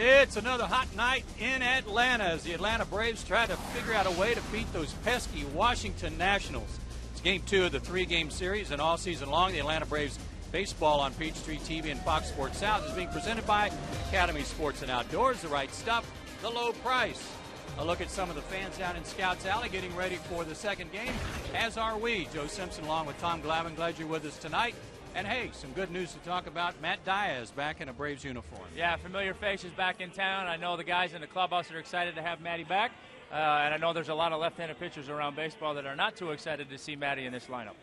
It's another hot night in Atlanta as the Atlanta Braves try to figure out a way to beat those pesky Washington Nationals. It's game 2 of the 3-game series, and all season long, the Atlanta Braves baseball on Peachtree TV and Fox Sports South is being presented by Academy Sports and Outdoors, the right stuff, the low price. A look at some of the fans down in Scouts Alley getting ready for the second game, as are we. Joe Simpson along with Tom Glavine. Glad you're with us tonight. And hey, some good news to talk about. Matt Diaz back in a Braves uniform. Yeah, familiar faces back in town. I know the guys in the clubhouse are excited to have Matty back. And I know there's a lot of left-handed pitchers around baseball that are not too excited to see Matty in this lineup.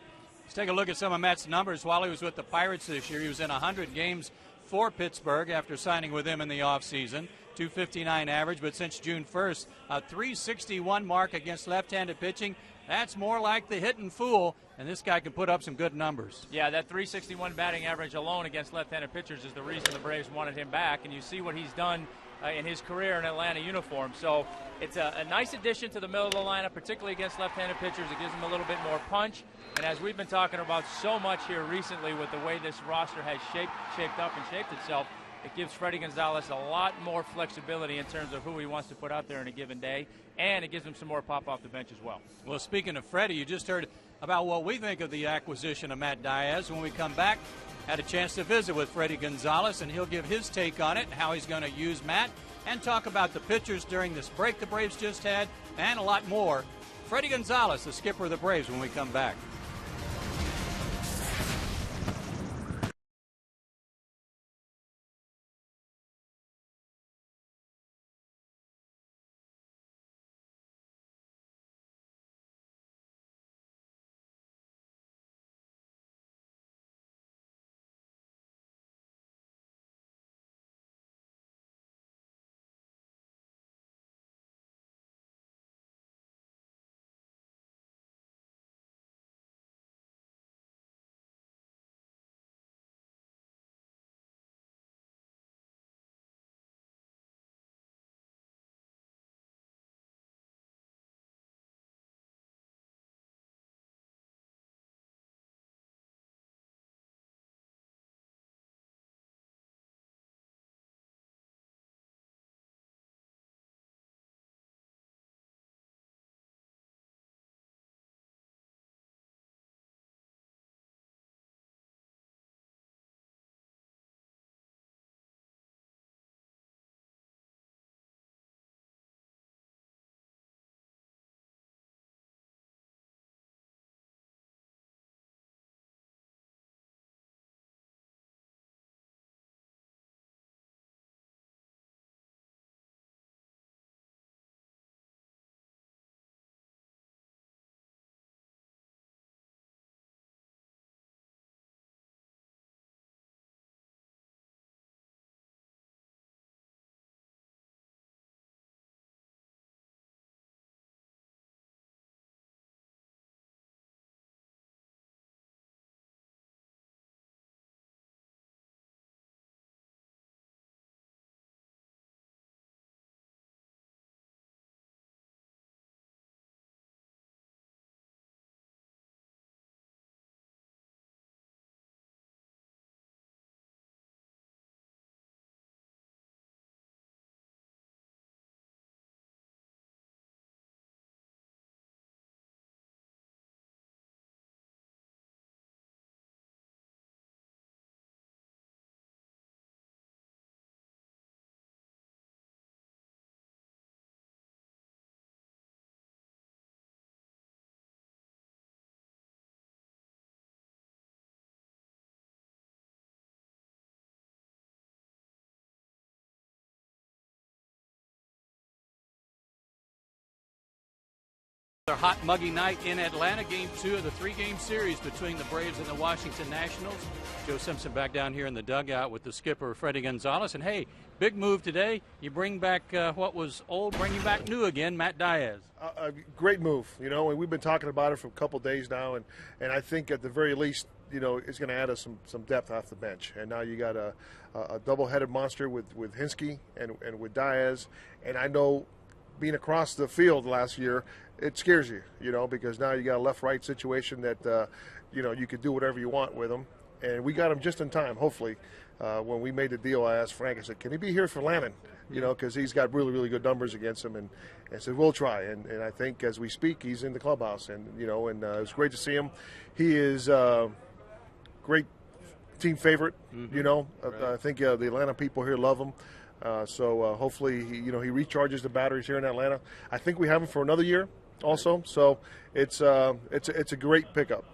Let's take a look at some of Matt's numbers. While he was with the Pirates this year, he was in 100 games for Pittsburgh after signing with them in the offseason. 259 average, but since June 1st, a 361 mark against left-handed pitching. That's more like the hitting fool, and this guy can put up some good numbers. Yeah, that 361 batting average alone against left-handed pitchers is the reason the Braves wanted him back, and you see what he's done in his career in Atlanta uniform. So it's a nice addition to the middle of the lineup, particularly against left-handed pitchers. It gives him a little bit more punch, and as we've been talking about so much here recently with the way this roster has shaped up and shaped itself, it gives Fredi Gonzalez a lot more flexibility in terms of who he wants to put out there in a given day, and it gives him some more pop off the bench as well. Well, speaking of Fredi, you just heard about what we think of the acquisition of Matt Diaz. When we come back, had a chance to visit with Fredi Gonzalez, and he'll give his take on it and how he's going to use Matt, and talk about the pitchers during this break the Braves just had, and a lot more. Fredi Gonzalez, the skipper of the Braves, when we come back. Another hot, muggy night in Atlanta. Game 2 of the 3-game series between the Braves and the Washington Nationals. Joe Simpson back down here in the dugout with the skipper, Fredi Gonzalez. And, hey, big move today. You bring back what was old, bringing back new again, Matt Diaz. A great move, you know, and we've been talking about it for a couple days now, and I think at the very least, you know, it's going to add us some depth off the bench. And now you got a double-headed monster with Hinske and with Diaz. And I know being across the field last year, it scares you, you know, because now you got a left-right situation that, you know, you could do whatever you want with them. And we got them just in time, hopefully, when we made the deal, I asked Frank, I said, can he be here for Lannon? You know, because he's got really, really good numbers against him. And I said, we'll try. And I think as we speak, he's in the clubhouse. And, you know, and it was great to see him. He is great team favorite, you know. Right. I think the Atlanta people here love him. So hopefully, he recharges the batteries here in Atlanta. I think we have him for another year also. So it's a great pickup.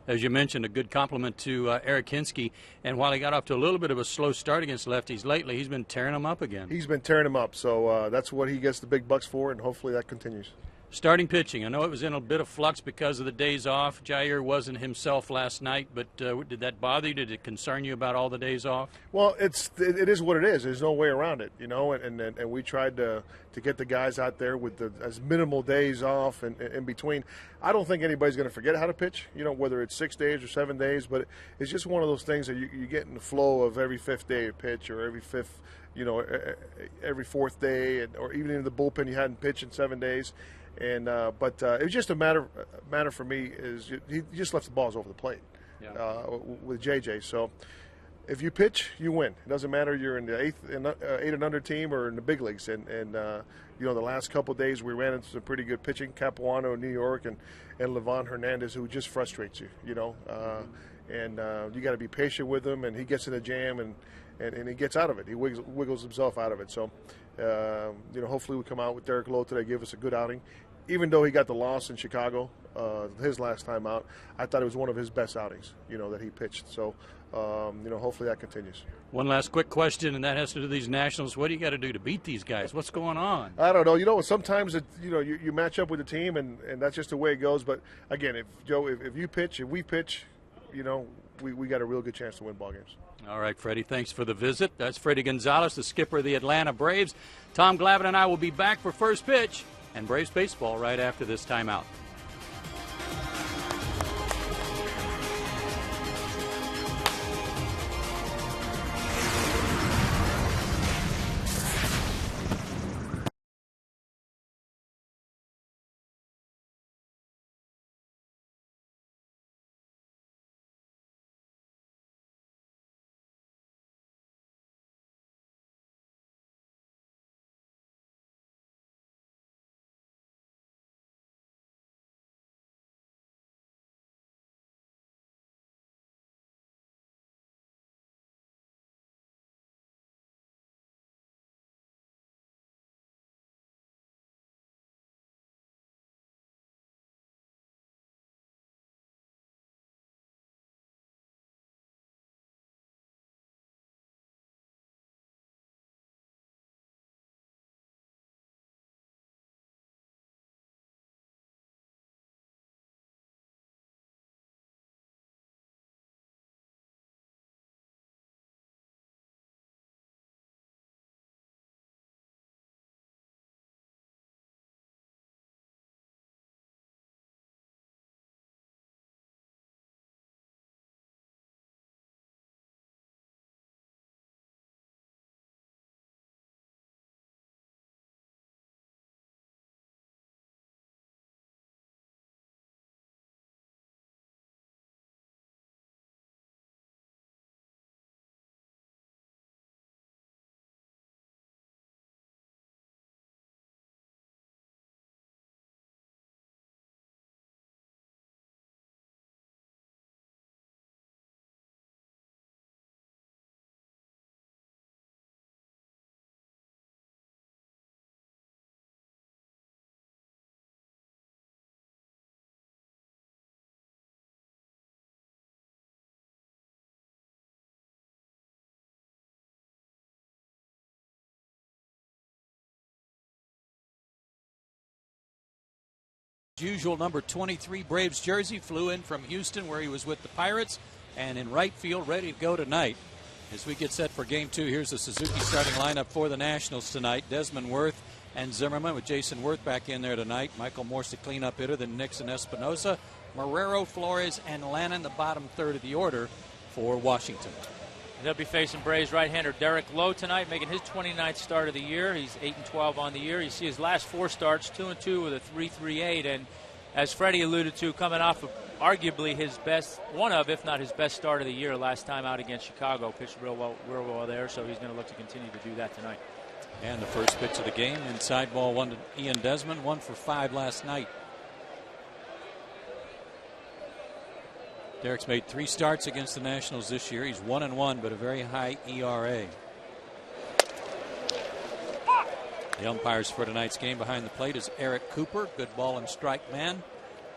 As you mentioned, a good compliment to Eric Hinske. And while he got off to a little bit of a slow start against lefties lately, he's been tearing them up again. He's been tearing them up. So that's what he gets the big bucks for, and hopefully that continues. Starting pitching. I know it was in a bit of flux because of the days off. Jair wasn't himself last night, but did that bother you? Did it concern you about all the days off? Well, it is what it is. There's no way around it, you know. And we tried to get the guys out there with as minimal days off and in between. I don't think anybody's going to forget how to pitch, you know, whether it's 6 days or 7 days. But it's just one of those things that you get in the flow of every fifth day of pitch, or every fifth, you know, every fourth day, or even in the bullpen you hadn't pitched in 7 days. And but it was just a matter for me is he just left the balls over the plate with JJ. So if you pitch, you win. It doesn't matter you're in the 8 and under team or in the big leagues. And you know, the last couple of days we ran into some pretty good pitching. Capuano in New York and Levon Hernandez, who just frustrates you. You know, and you got to be patient with him. And he gets in a jam and he gets out of it. He wiggles himself out of it. So, you know, hopefully we come out with Derek Lowe today, give us a good outing. Even though he got the loss in Chicago, his last time out, I thought it was one of his best outings, you know, that he pitched. So, you know, hopefully that continues. One last quick question, and that has to do with these Nationals. What do you got to do to beat these guys? What's going on? I don't know. You know, sometimes you match up with the team, and that's just the way it goes. But again, if we pitch, you know, we got a real good chance to win ball games. All right, Freddie, thanks for the visit. That's Freddie Gonzalez, the skipper of the Atlanta Braves. Tom Glavine and I will be back for first pitch and Braves baseball right after this timeout. Usual number 23 Braves jersey, flew in from Houston where he was with the Pirates, and in right field, ready to go tonight. As we get set for Game 2, here's the Suzuki starting lineup for the Nationals tonight. Desmond Worth and Zimmerman, with Jason Worth back in there tonight. Michael Morse, the cleanup hitter, then Nixon Espinosa, Marrero, Flores, and Lannon, the bottom third of the order for Washington. They'll be facing Braves right-hander Derek Lowe tonight, making his 29th start of the year. He's 8-12 on the year. You see his last 4 starts, 2-2 with a 3.38, and as Freddie alluded to, coming off of arguably his best, one of, if not his best start of the year last time out against Chicago. Pitched real well there, so he's going to look to continue to do that tonight. And the first pitch of the game, inside ball one to Ian Desmond, 1 for 5 last night. Derek's made 3 starts against the Nationals this year. He's 1-1, but a very high ERA. The umpires for tonight's game behind the plate is Eric Cooper, good ball and strike man.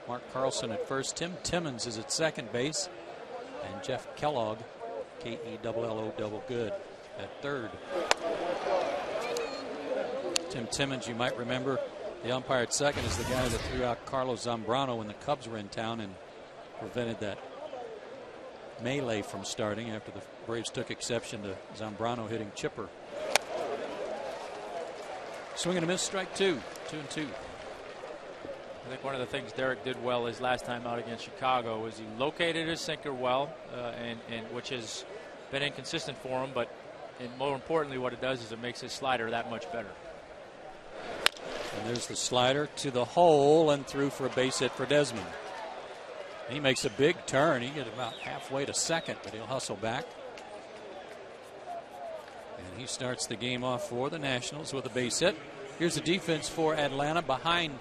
Mark Carlson at first. Tim Timmons is at second base. And Jeff Kellogg, K-E-double-L-O double good, at third. Tim Timmons, you might remember, the umpire at second is the guy that threw out Carlos Zambrano when the Cubs were in town and prevented that melee from starting after the Braves took exception to Zambrano hitting Chipper. Swing and a miss, strike 2, 2-2. I think one of the things Derek did well his last time out against Chicago was he located his sinker well, and which has been inconsistent for him, but more importantly what it does is it makes his slider that much better. And there's the slider to the hole and through for a base hit for Desmond. He makes a big turn. He gets about halfway to second, but he'll hustle back. And he starts the game off for the Nationals with a base hit. Here's the defense for Atlanta behind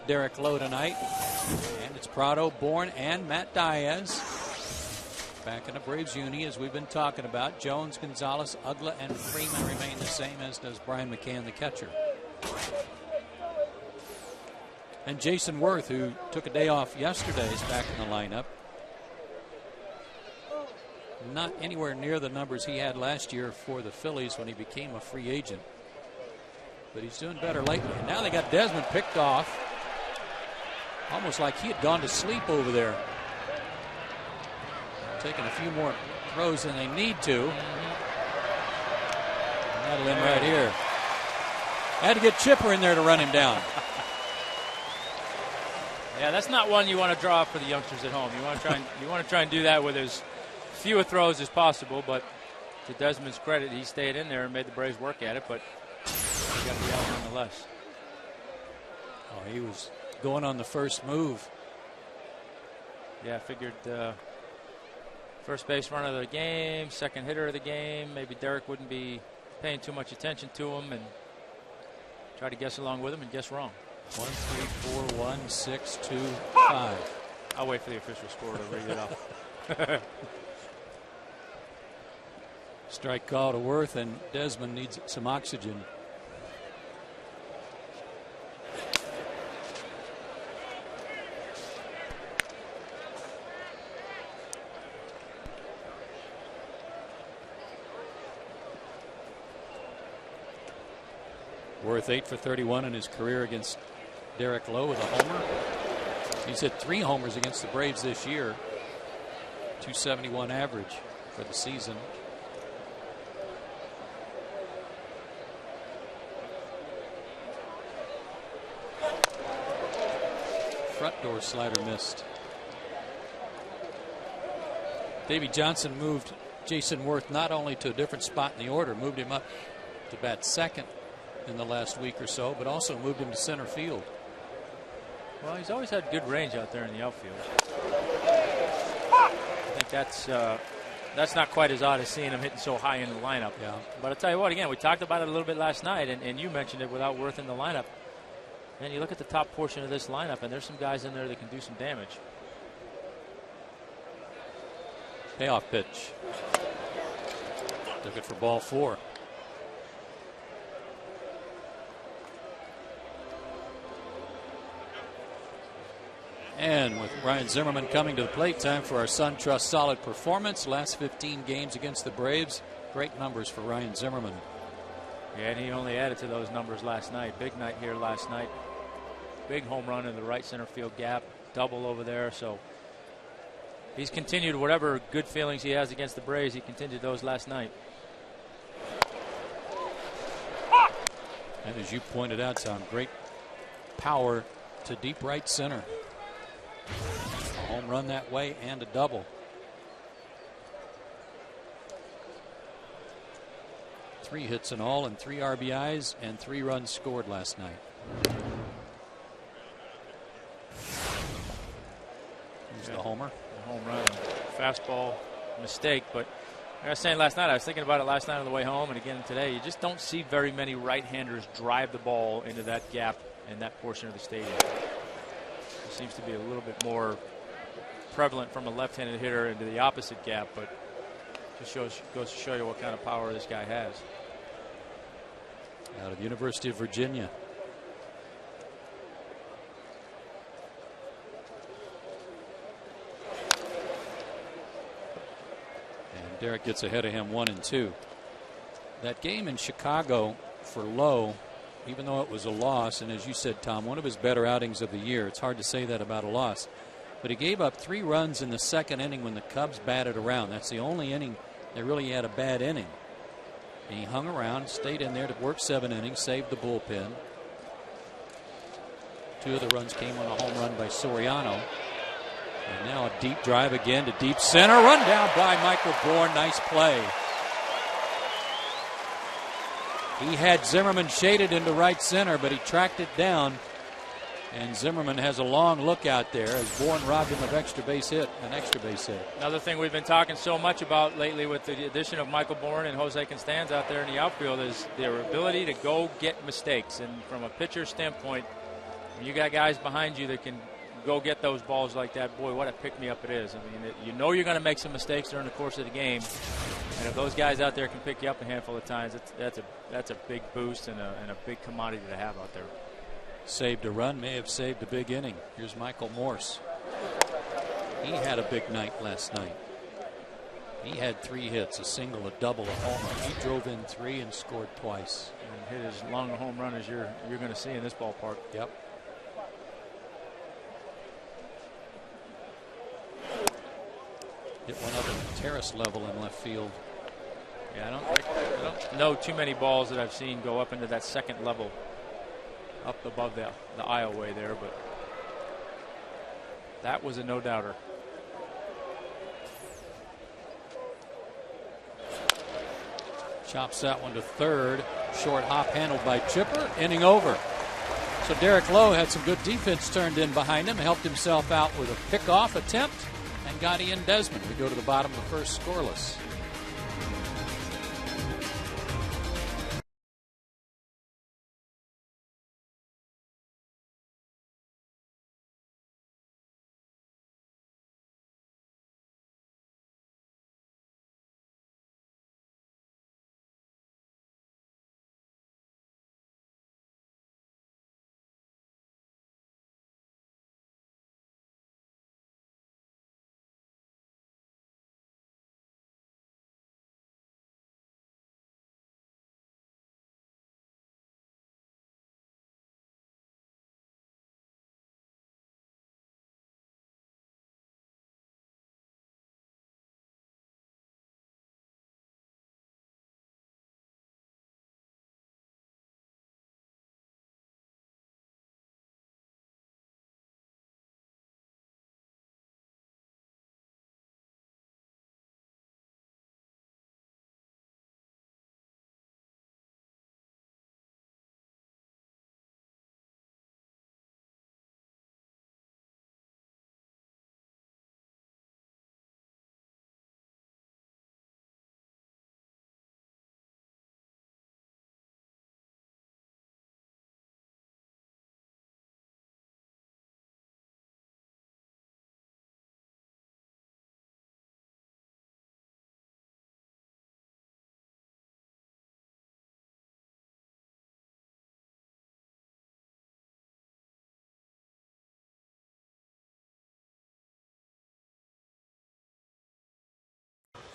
Derek Lowe tonight. And it's Prado, Bourne, and Matt Diaz. Back in the Braves uni, as we've been talking about. Jones, Gonzalez, Ugla, and Freeman remain the same, as does Brian McCann, the catcher. And Jason Worth, who took a day off yesterday, is back in the lineup. Not anywhere near the numbers he had last year for the Phillies when he became a free agent. But he's doing better lately. And now they got Desmond picked off. Almost like he had gone to sleep over there. Taking a few more throws than they need to. And that'll end right here. Had to get Chipper in there to run him down. Yeah, that's not one you want to draw up for the youngsters at home. You want to try and do that with as fewer throws as possible. But to Desmond's credit, he stayed in there and made the Braves work at it. But he got to be out nonetheless. Oh, he was going on the first move. Yeah, I figured first base runner of the game, second hitter of the game. Maybe Derek wouldn't be paying too much attention to him and try to guess along with him and guess wrong. 1, 3, 4, 1, 6, 2, 5. I'll wait for the official score to read it off. Strike call to Worth, and Desmond needs some oxygen. Worth 8 for 31 in his career against Derek Lowe with a homer. He's hit 3 homers against the Braves this year. 271 average for the season. Front door slider missed. Davey Johnson moved Jason Worth not only to a different spot in the order, moved him up to bat second in the last week or so, but also moved him to center field. Well, he's always had good range out there in the outfield. I think that's not quite as odd as seeing him hitting so high in the lineup. Yeah. But I'll tell you what, again, we talked about it a little bit last night, and you mentioned it without Worth in the lineup. And you look at the top portion of this lineup, and there's some guys in there that can do some damage. Payoff pitch. Took it for ball 4. And with Ryan Zimmerman coming to the plate, time for our SunTrust solid performance. Last 15 games against the Braves. Great numbers for Ryan Zimmerman. Yeah, and he only added to those numbers last night. Big night here last night. Big home run in the right center field gap. Double over there. So he's continued whatever good feelings he has against the Braves. He continued those last night. And as you pointed out, some great power to deep right center. A home run that way and a double. 3 hits in all and 3 RBIs and 3 runs scored last night. He's the homer. The home run, fastball mistake. But like I was saying last night, I was thinking about it last night on the way home and again today. You just don't see very many right-handers drive the ball into that gap in that portion of the stadium. It seems to be a little bit more prevalent from a left-handed hitter into the opposite gap, but just goes to show you what kind of power this guy has. Out of the University of Virginia. And Derek gets ahead of him 1-2. That game in Chicago for Lowe, even though it was a loss, and as you said, Tom, one of his better outings of the year. It's hard to say that about a loss. But he gave up 3 runs in the second inning when the Cubs batted around. That's the only inning they really had a bad inning. And he hung around, stayed in there to work 7 innings, saved the bullpen. 2 of the runs came on a home run by Soriano. And now a deep drive again to deep center. Run down by Michael Bourne. Nice play. He had Zimmerman shaded into right center, but he tracked it down. And Zimmerman has a long look out there as Bourne robbed him of an extra base hit. Another thing we've been talking so much about lately with the addition of Michael Bourne and Jose Constanza out there in the outfield is their ability to go get mistakes. And from a pitcher standpoint, when you got guys behind you that can go get those balls like that, boy, what a pick-me-up it is. I mean, you know you're going to make some mistakes during the course of the game. And if those guys out there can pick you up a handful of times, that's a big boost and a big commodity to have out there. Saved a run, may have saved a big inning. Here's Michael Morse. He had a big night last night. He had 3 hits, a single, a double, a homer. He drove in 3 and scored twice. And hit as long a home run as you're going to see in this ballpark. Yep. Hit one up at the terrace level in left field. Yeah, I don't know too many balls that I've seen go up into that second level, up above the aisleway there, but that was a no-doubter. Chops that one to third. Short hop handled by Chipper. Inning over. So Derek Lowe had some good defense turned in behind him, helped himself out with a pickoff attempt, and got Ian Desmond. We go to the bottom of the first scoreless.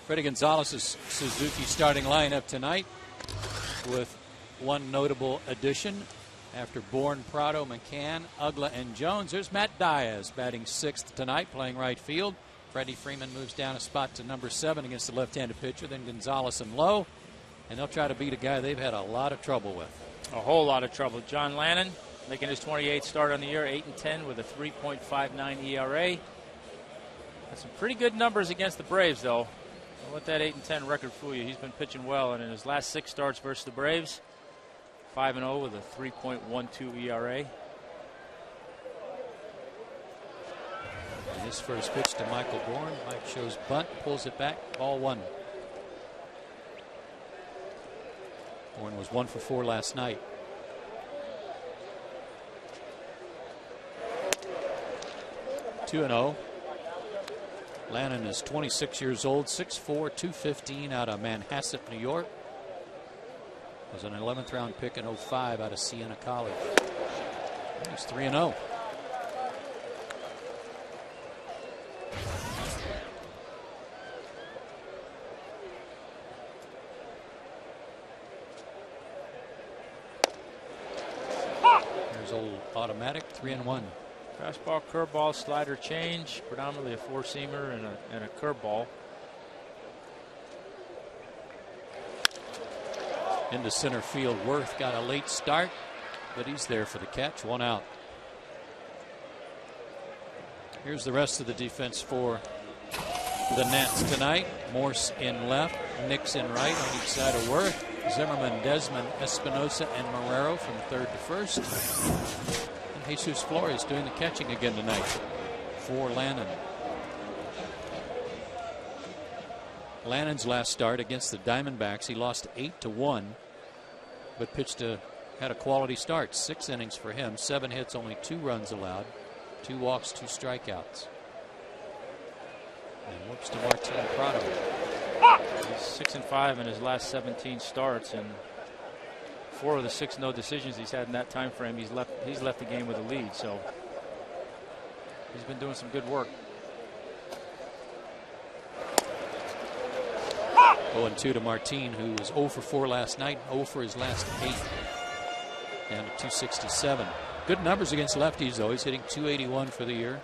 Freddie Gonzalez's Suzuki starting lineup tonight with one notable addition. After Bourne, Prado, McCann, Ugla, and Jones, there's Matt Diaz batting 6th tonight, playing right field. Freddie Freeman moves down a spot to number 7 against the left-handed pitcher, then Gonzalez and Lowe. And they'll try to beat a guy they've had a lot of trouble with. A whole lot of trouble. John Lannon making his 28th start on the year, 8-10 with a 3.59 ERA. That's some pretty good numbers against the Braves, though. Don't let that 8-10 record fool you. He's been pitching well, and in his last 6 starts versus the Braves, 5-0 with a 3.12 ERA. His first pitch to Michael Bourne. Mike shows bunt, pulls it back, ball 1. Bourne was 1 for 4 last night. Two and 0. Lannon is 26 years old, 6'4", 215 out of Manhasset, New York. Was an 11th round pick in 05 out of Siena College. He's 3 and 0. There's old automatic, 3 and 1. Fastball, curveball, slider change, predominantly a four-seamer and a curveball. Into center field, Worth got a late start, but he's there for the catch. 1 out. Here's the rest of the defense for the Nats tonight. Morse in left, Nix in right on each side of Worth. Zimmerman, Desmond, Espinosa, and Marrero from third to first. And Jesus Flores doing the catching again tonight for Lannon. Lannon's last start against the Diamondbacks, he lost 8-1, but had a quality start. 6 innings for him, 7 hits, only 2 runs allowed, 2 walks, 2 strikeouts. And whoops to Martin Prado. He's 6-5 in his last 17 starts, and 4 of the 6 no decisions he's had in that time frame. He's left the game with a lead, so he's been doing some good work. 0-2 to Martin, who was 0 for 4 last night, 0 for his last 8. Down to 267. Good numbers against lefties, though. He's hitting 281 for the year.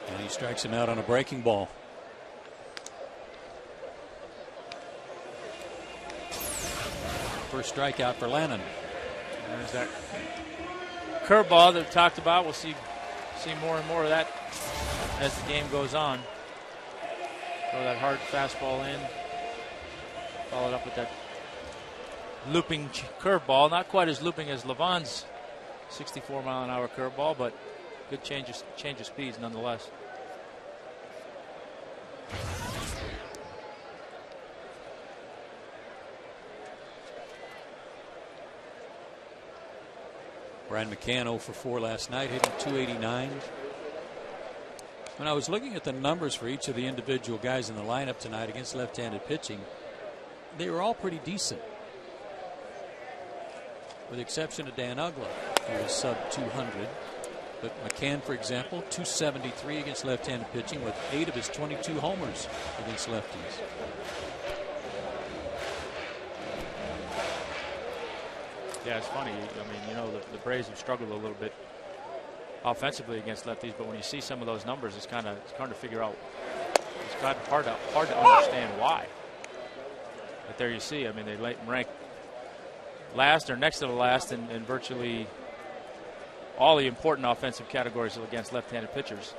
And he strikes him out on a breaking ball. First strikeout for Lannon. There's that curveball that we talked about. We'll see more and more of that as the game goes on. Throw that hard fastball in. Followed up with that looping curveball. Not quite as looping as Levon's 64-mile-an-hour curveball, but good change of speeds nonetheless. Brian McCann 0 for 4 last night, hitting 289. When I was looking at the numbers for each of the individual guys in the lineup tonight against left-handed pitching, they were all pretty decent, with the exception of Dan Uggla, who was sub 200. But McCann, for example, 273 against left-handed pitching, with 8 of his 22 homers against lefties. Yeah, it's funny. I mean, you know, the Braves have struggled a little bit offensively against lefties, but when you see some of those numbers, it's kind of hard to figure out. It's kind of hard to understand why. But there you see. I mean, they rank last or next to the last in virtually all the important offensive categories against left-handed pitchers.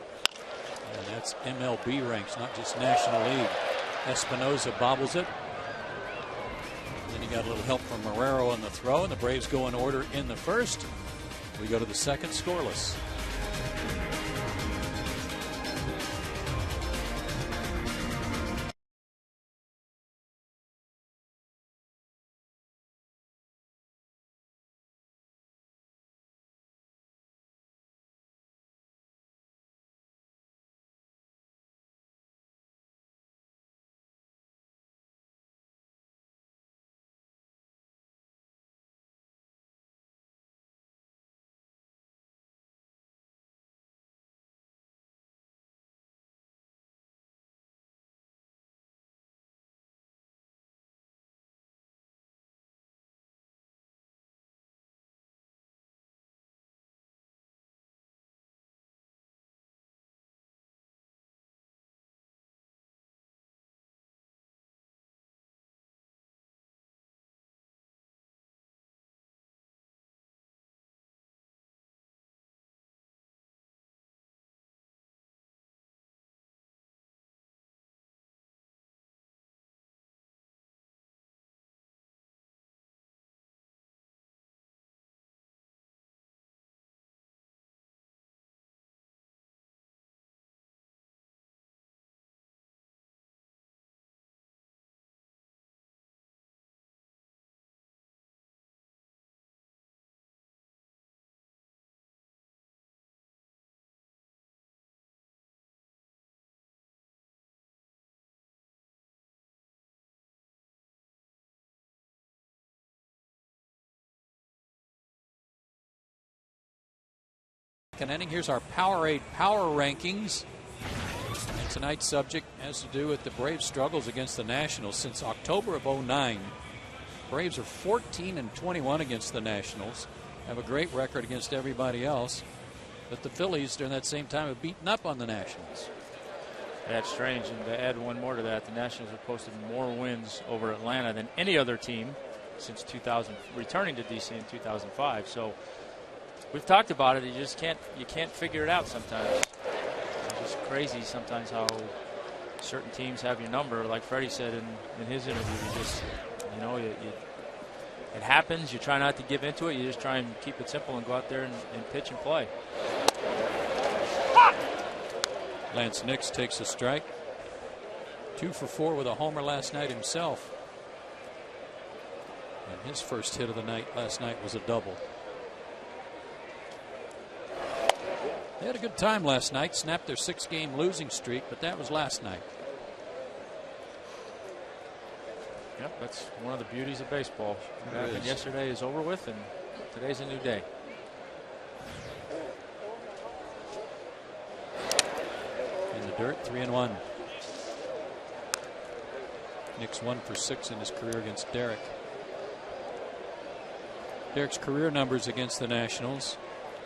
And that's MLB ranks, not just National League. Espinosa bobbles it. Then he got a little help from Marrero on the throw, and the Braves go in order in the first. We go to the second scoreless. second inning. Here's our Powerade Power Rankings. And tonight's subject has to do with the Braves' struggles against the Nationals since October of '09. Braves are 14-21 against the Nationals, have a great record against everybody else, but the Phillies during that same time have beaten up on the Nationals. That's strange, and to add one more to that, the Nationals have posted more wins over Atlanta than any other team since 2000, returning to DC in 2005. So we've talked about it. You can't figure it out sometimes. It's just crazy sometimes how certain teams have your number. Like Freddie said in his interview, it happens. You try not to give into it. You just try and keep it simple and go out there and pitch and play. Lance Nix takes a strike. 2 for 4 with a homer last night himself. And his first hit of the night last night was a double. They had a good time last night, snapped their 6-game losing streak, but that was last night. Yep, that's one of the beauties of baseball. What happened yesterday is over with, and today's a new day. In the dirt, 3-1. Nick's 1 for 6 in his career against Derek. Derek's career numbers against the Nationals: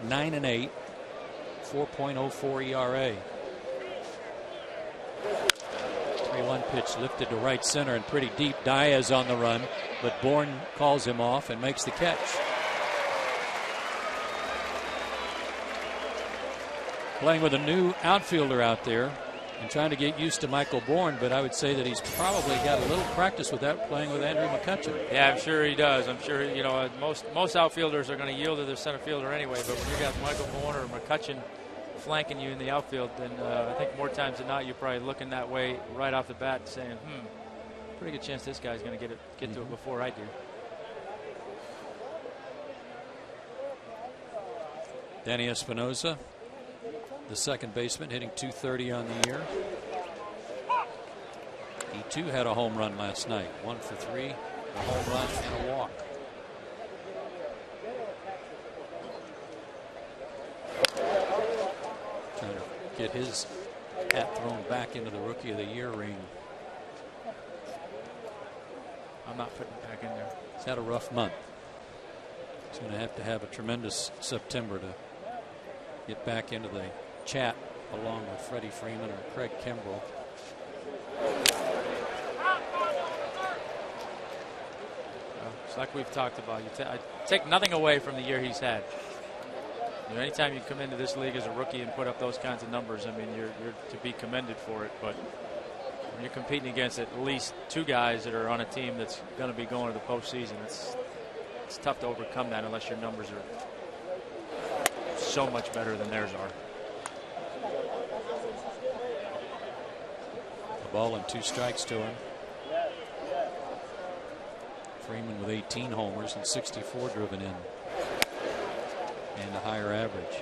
9-8, 4.04 ERA. 3-1 pitch lifted to right center and pretty deep. Diaz on the run, but Bourne calls him off and makes the catch. Playing with a new outfielder out there and trying to get used to Michael Bourne, but I would say that he's probably got a little practice with that, playing with Andrew McCutchen. Yeah, I'm sure he does. I'm sure most outfielders are going to yield to their center fielder anyway, but when you got Michael Bourne or McCutchen flanking you in the outfield, then I think more times than not you're probably looking that way right off the bat and saying, pretty good chance this guy's going to get to it before I do. Danny Espinosa, the second baseman, hitting .230 on the year. He too had a home run last night. 1 for 3, a home run and a walk. Trying to get his hat thrown back into the Rookie of the Year ring. I'm not putting it back in there. He's had a rough month. He's going to have a tremendous September to get back into the chat along with Freddie Freeman or Craig Kimbrel. It's like we've talked about. I take nothing away from the year he's had. Anytime you come into this league as a rookie and put up those kinds of numbers, I mean, you're to be commended for it. But when you're competing against at least 2 guys that are on a team that's going to be going to the postseason, it's tough to overcome that unless your numbers are so much better than theirs are. A ball and 2 strikes to him. Freeman with 18 homers and 64 driven in. And a higher average.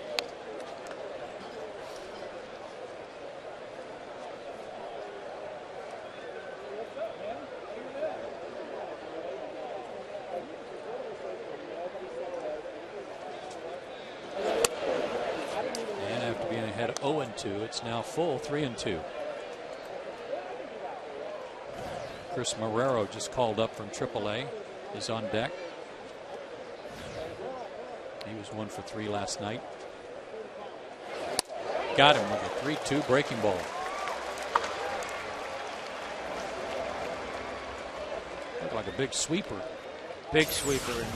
And after being ahead 0-2, it's now full 3-2. Chris Marrero just called up from AAA, is on deck. He was 1 for 3 last night. Got him with a 3-2 breaking ball. Looked like a big sweeper. Big sweeper. And,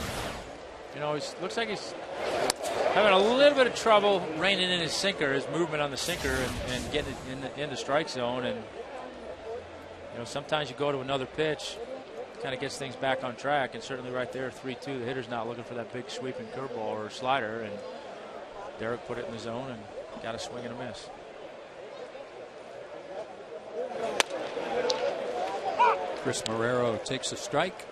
he looks like he's having a little bit of trouble reining in his sinker, his movement on the sinker, and getting it in the strike zone. And sometimes you go to another pitch, kind of gets things back on track, and certainly right there, 3-2, the hitter's not looking for that big sweeping curveball or slider, and Derek put it in the zone and got a swing and a miss. Chris Marrero takes a strike.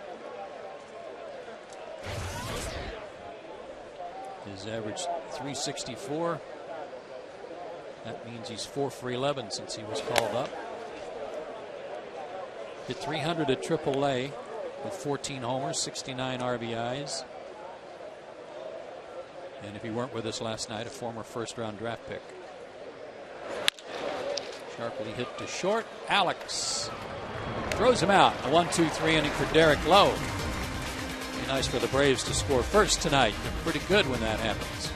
His average 364. That means he's 4 for 11 since he was called up. Hit 300 at AAA with 14 homers, 69 RBIs. And if he weren't with us last night, a former first-round draft pick. Sharply hit to short. Alex throws him out. A 1-2-3 inning for Derek Lowe. Be nice for the Braves to score first tonight. They're pretty good when that happens.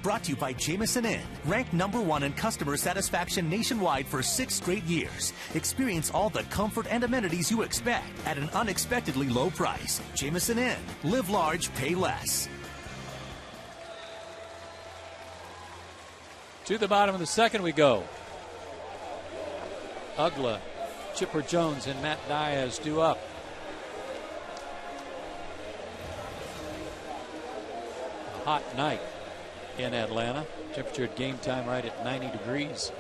Brought to you by Jameson Inn, ranked #1 in customer satisfaction nationwide for 6 straight years. Experience all the comfort and amenities you expect at an unexpectedly low price. Jameson Inn. Live large, pay less. To the bottom of the second we go. Ugla, Chipper Jones, and Matt Diaz due up. A hot night in Atlanta. Temperature at game time right at 90 degrees.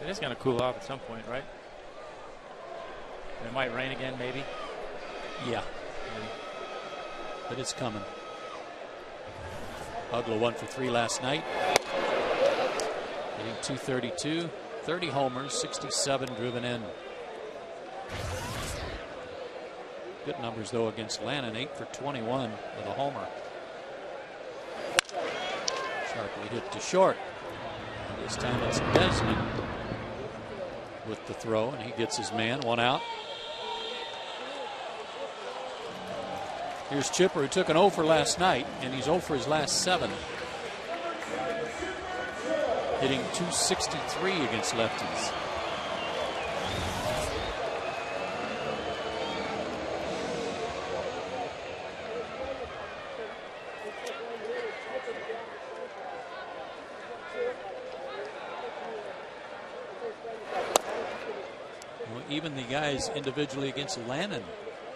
It is going to cool off at some point, right? It might rain again, maybe. Yeah. But it's coming. Ugla 1 for 3 last night. Hitting .232, 30 homers, 67 driven in. Good numbers though against Lannon, 8 for 21 with a homer. Sharply hit to short. And this time it's Desmond with the throw, and he gets his man. 1 out. Here's Chipper, who took an 0 for last night, and he's 0 for his last 7. Hitting .263 against lefties. Even the guys individually against Lannon,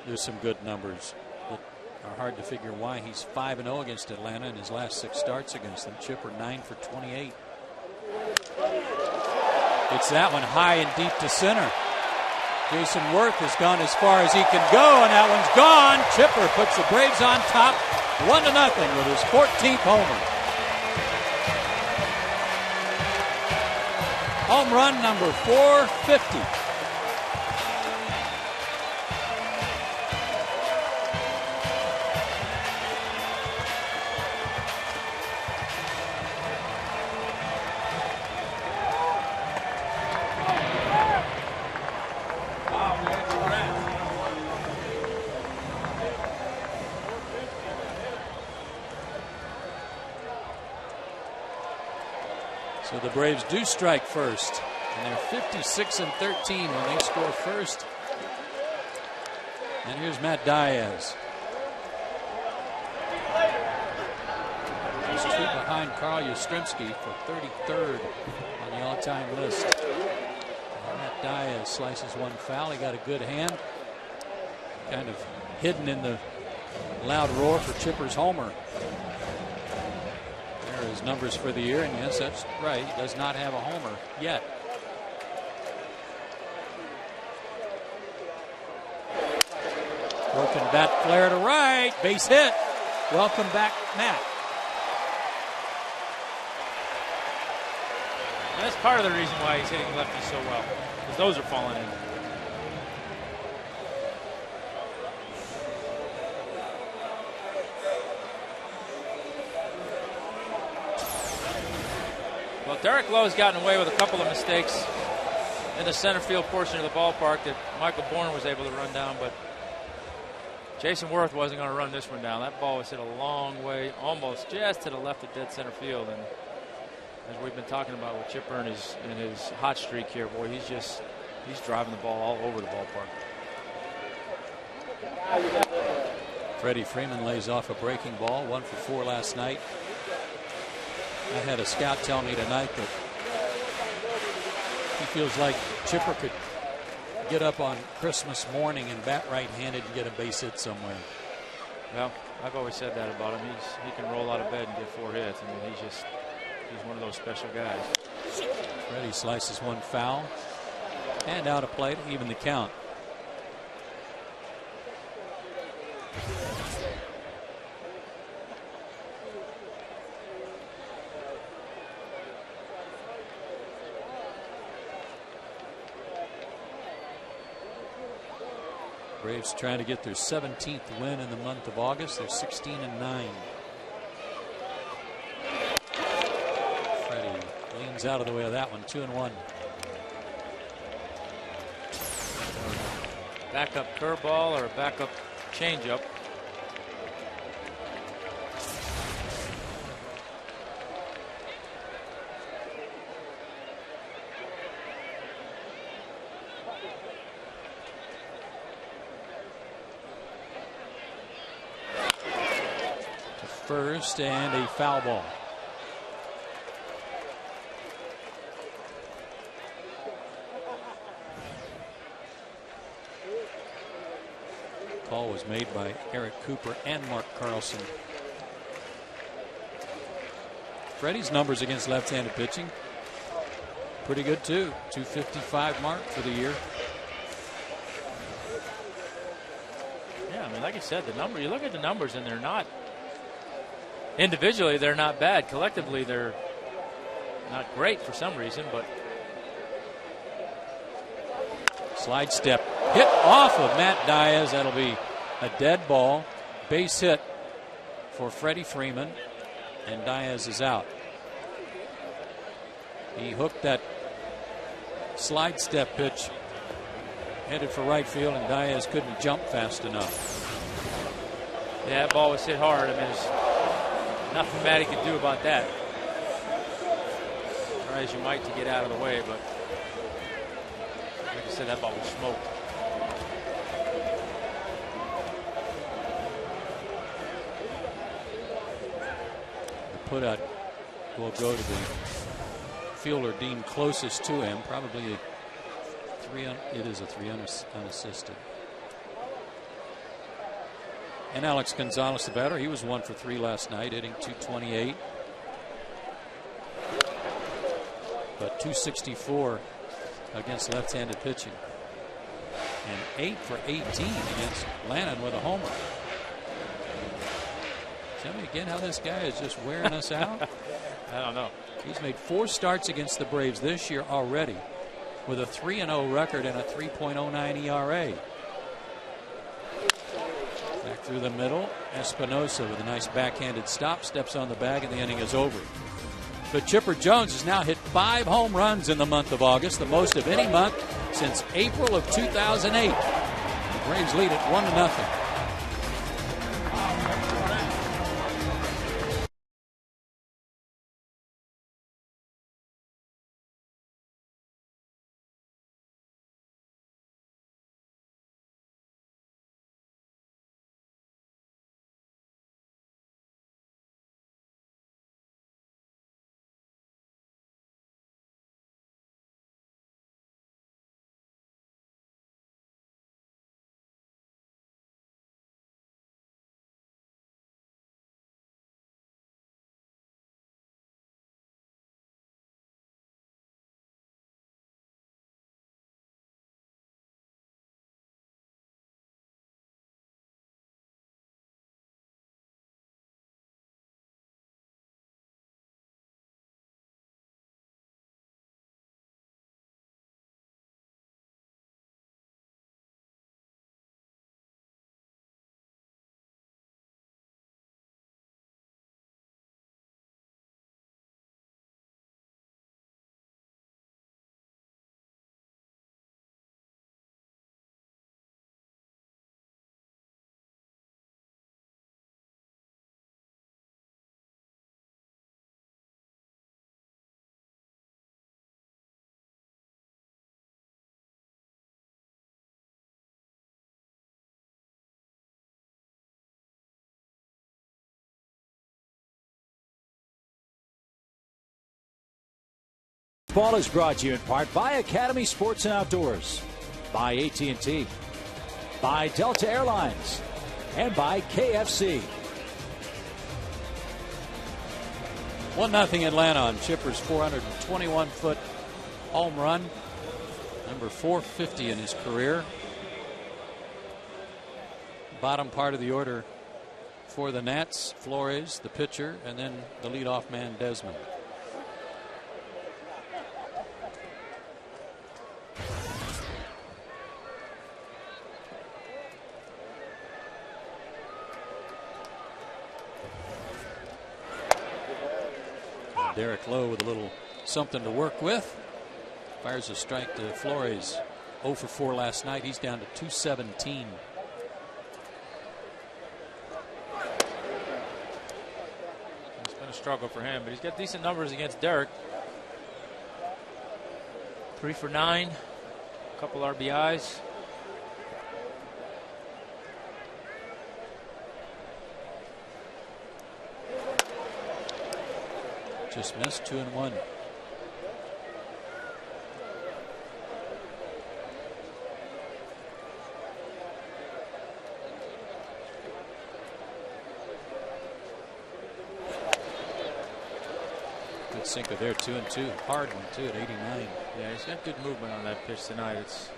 there's some good numbers that are hard to figure why he's 5-0 against Atlanta in his last 6 starts against them. Chipper 9 for 28. It's that one high and deep to center. Jason Worth has gone as far as he can go, and that one's gone. Chipper puts the Braves on top 1-0 with his 14th homer. Home run number 450. So the Braves do strike first, and they're 56-13 when they score first. And here's Matt Diaz. He's 2 behind Carl Yastrzemski for 33rd on the all-time list. And Matt Diaz slices one foul. He got a good hand. Kind of hidden in the loud roar for Chipper's homer. His numbers for the year, and yes, that's right, he does not have a homer yet. Broken bat flare to right. Base hit. Welcome back, Matt. And that's part of the reason why he's hitting lefties so well, because those are falling in. Well, Derek Lowe's gotten away with a couple of mistakes in the center field portion of the ballpark that Michael Bourne was able to run down, but Jason Worth wasn't going to run this one down. That ball was hit a long way, almost just to the left of dead center field. And as we've been talking about with Chipper and his hot streak here, boy, he's driving the ball all over the ballpark. Freddie Freeman lays off a breaking ball, 1 for 4 last night. I had a scout tell me tonight that he feels like Chipper could get up on Christmas morning and bat right-handed and get a base hit somewhere. Well, I've always said that about him. He can roll out of bed and get 4 hits. I mean, he's one of those special guys. Freddie slices one foul and out of play to even the count. Braves trying to get their 17th win in the month of August. They're 16-9. Freddie leans out of the way of that one. 2-1. Backup curveball or a backup changeup. First and a foul ball. Call was made by Eric Cooper and Mark Carlson. Freddie's numbers against left-handed pitching pretty good too. 255 mark for the year. Yeah, I mean, like I said, the number. You look at the numbers and they're not. Individually, they're not bad. Collectively, they're not great for some reason, but. Slide step hit off of Matt Diaz. That'll be a dead ball. Base hit for Freddie Freeman, and Diaz is out. He hooked that slide step pitch, headed for right field, and Diaz couldn't jump fast enough. Yeah, that ball was hit hard. I mean, there's nothing Matty could do about that. Try as you might to get out of the way, but like I said, that ball was smoked. The put out will go to the fielder deemed closest to him, probably a 3. It is a 3 unassisted. And Alex Gonzalez, the batter, he was 1 for 3 last night, hitting .228. But .264 against left-handed pitching. And 8 for 18 against Lannon with a homer. Tell me again how this guy is just wearing us out. I don't know. He's made 4 starts against the Braves this year already, with a 3-0 record and a 3.09 ERA. Back through the middle, Espinosa with a nice backhanded stop, steps on the bag, and the inning is over. But Chipper Jones has now hit 5 home runs in the month of August, the most of any month since April of 2008. The Braves lead it 1-0. Ball is brought to you in part by Academy Sports and Outdoors, by AT&T, by Delta Airlines, and by KFC. 1-0 Atlanta on Chipper's 421-foot home run. Number 450 in his career. Bottom part of the order for the Nats, Flores, the pitcher, and then the leadoff man, Desmond. Derek Lowe with a little something to work with. Fires a strike to Flores. 0 for 4 last night. He's down to 217. It's been a struggle for him, but he's got decent numbers against Derek. 3 for 9, a couple RBIs. Just missed. 2-1. Good sinker there. 2-2. Hard one too at 89. Yeah, he's got good movement on that pitch tonight. It's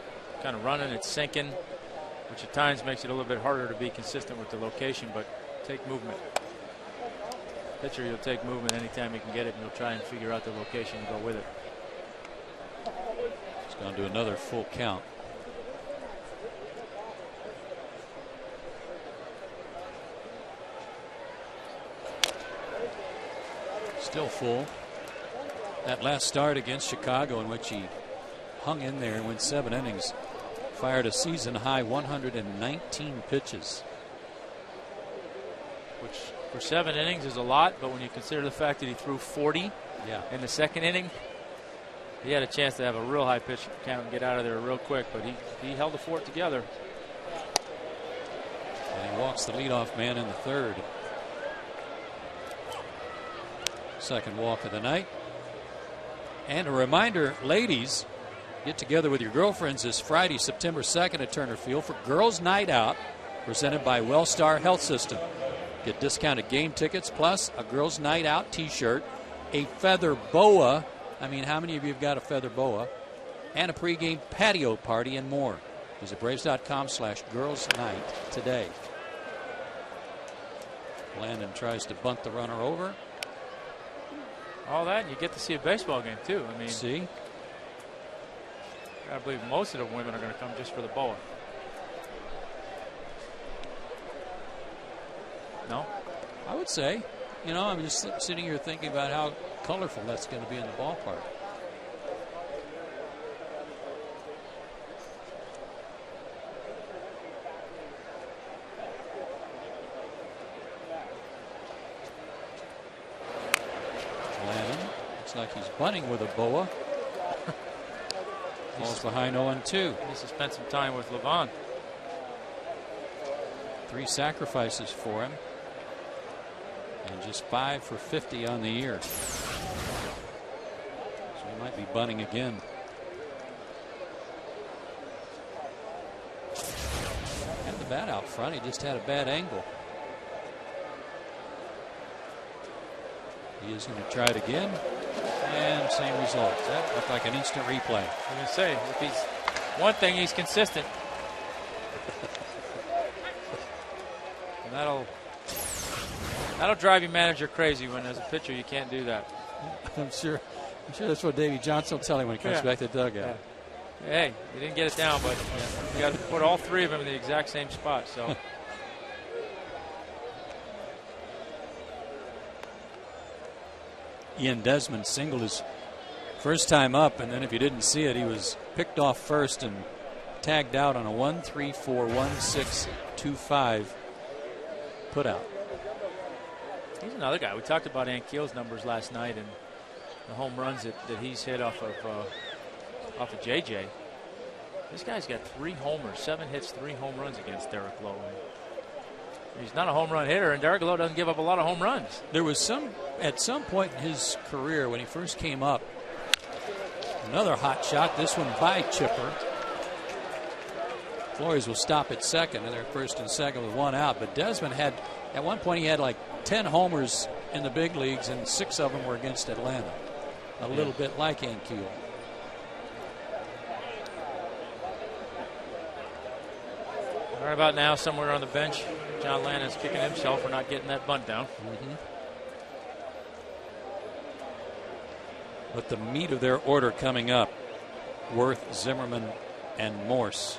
kind of running, it's sinking, which at times makes it a little bit harder to be consistent with the location, but take movement. Pitcher, you'll take movement anytime you can get it, and you'll try and figure out the location and go with it. It's going to do another full count. Still full. That last start against Chicago, in which he hung in there and went 7 innings, fired a season high 119 pitches. Which for 7 innings is a lot, but when you consider the fact that he threw 40 in the second inning, he had a chance to have a real high pitch count and get out of there real quick, but he held the fort together. And he walks the leadoff man in the third. Second walk of the night. And a reminder, ladies, get together with your girlfriends this Friday, September 2nd at Turner Field for Girls Night Out, presented by Wellstar Health System. Get discounted game tickets plus a Girls Night Out t-shirt, a feather boa. I mean, how many of you have got a feather boa? And a pregame patio party and more. Visit Braves.com/girlsnight today. Landon tries to bunt the runner over. All that, and you get to see a baseball game too. I mean, see, I believe most of the women are going to come just for the boa. No, I would say, you know, I'm just sitting here thinking about how colorful that's going to be in the ballpark. Landon looks like he's bunting with a boa. Falls behind 0-2. He needs to spend some time with Levon. 3 sacrifices for him. And just 5 for 50 on the year. So he might be bunting again. Had the bat out front. He just had a bad angle. He is going to try it again. And same result. That looked like an instant replay. I was going to say, if he's one thing, he's consistent. And that'll drive your manager crazy when, as a pitcher, you can't do that. I'm sure that's what Davey Johnson will tell him when he comes back to the dugout. Yeah. Hey, he didn't get it down, but you got to put all 3 of them in the exact same spot. So. Ian Desmond singled his first time up, and then if you didn't see it, he was picked off first and tagged out on a 1-3-4-1-6-2-5 put out. He's another guy. We talked about Ankiel's numbers last night and the home runs that he's hit off of JJ. This guy's got 3 homers, 7 hits, 3 home runs against Derek Lowe. He's not a home run hitter, and Derek Lowe doesn't give up a lot of home runs. There was at some point in his career when he first came up, Another hot shot, this one by Chipper. Flores will stop at second, and they're first and second with one out. But Desmond had, at one point, he had like 10 homers in the big leagues, and 6 of them were against Atlanta. A little bit like Ankiel. Right about now, somewhere on the bench, John Lana's kicking himself for not getting that bunt down. But the meat of their order coming up: Worth, Zimmerman, and Morse.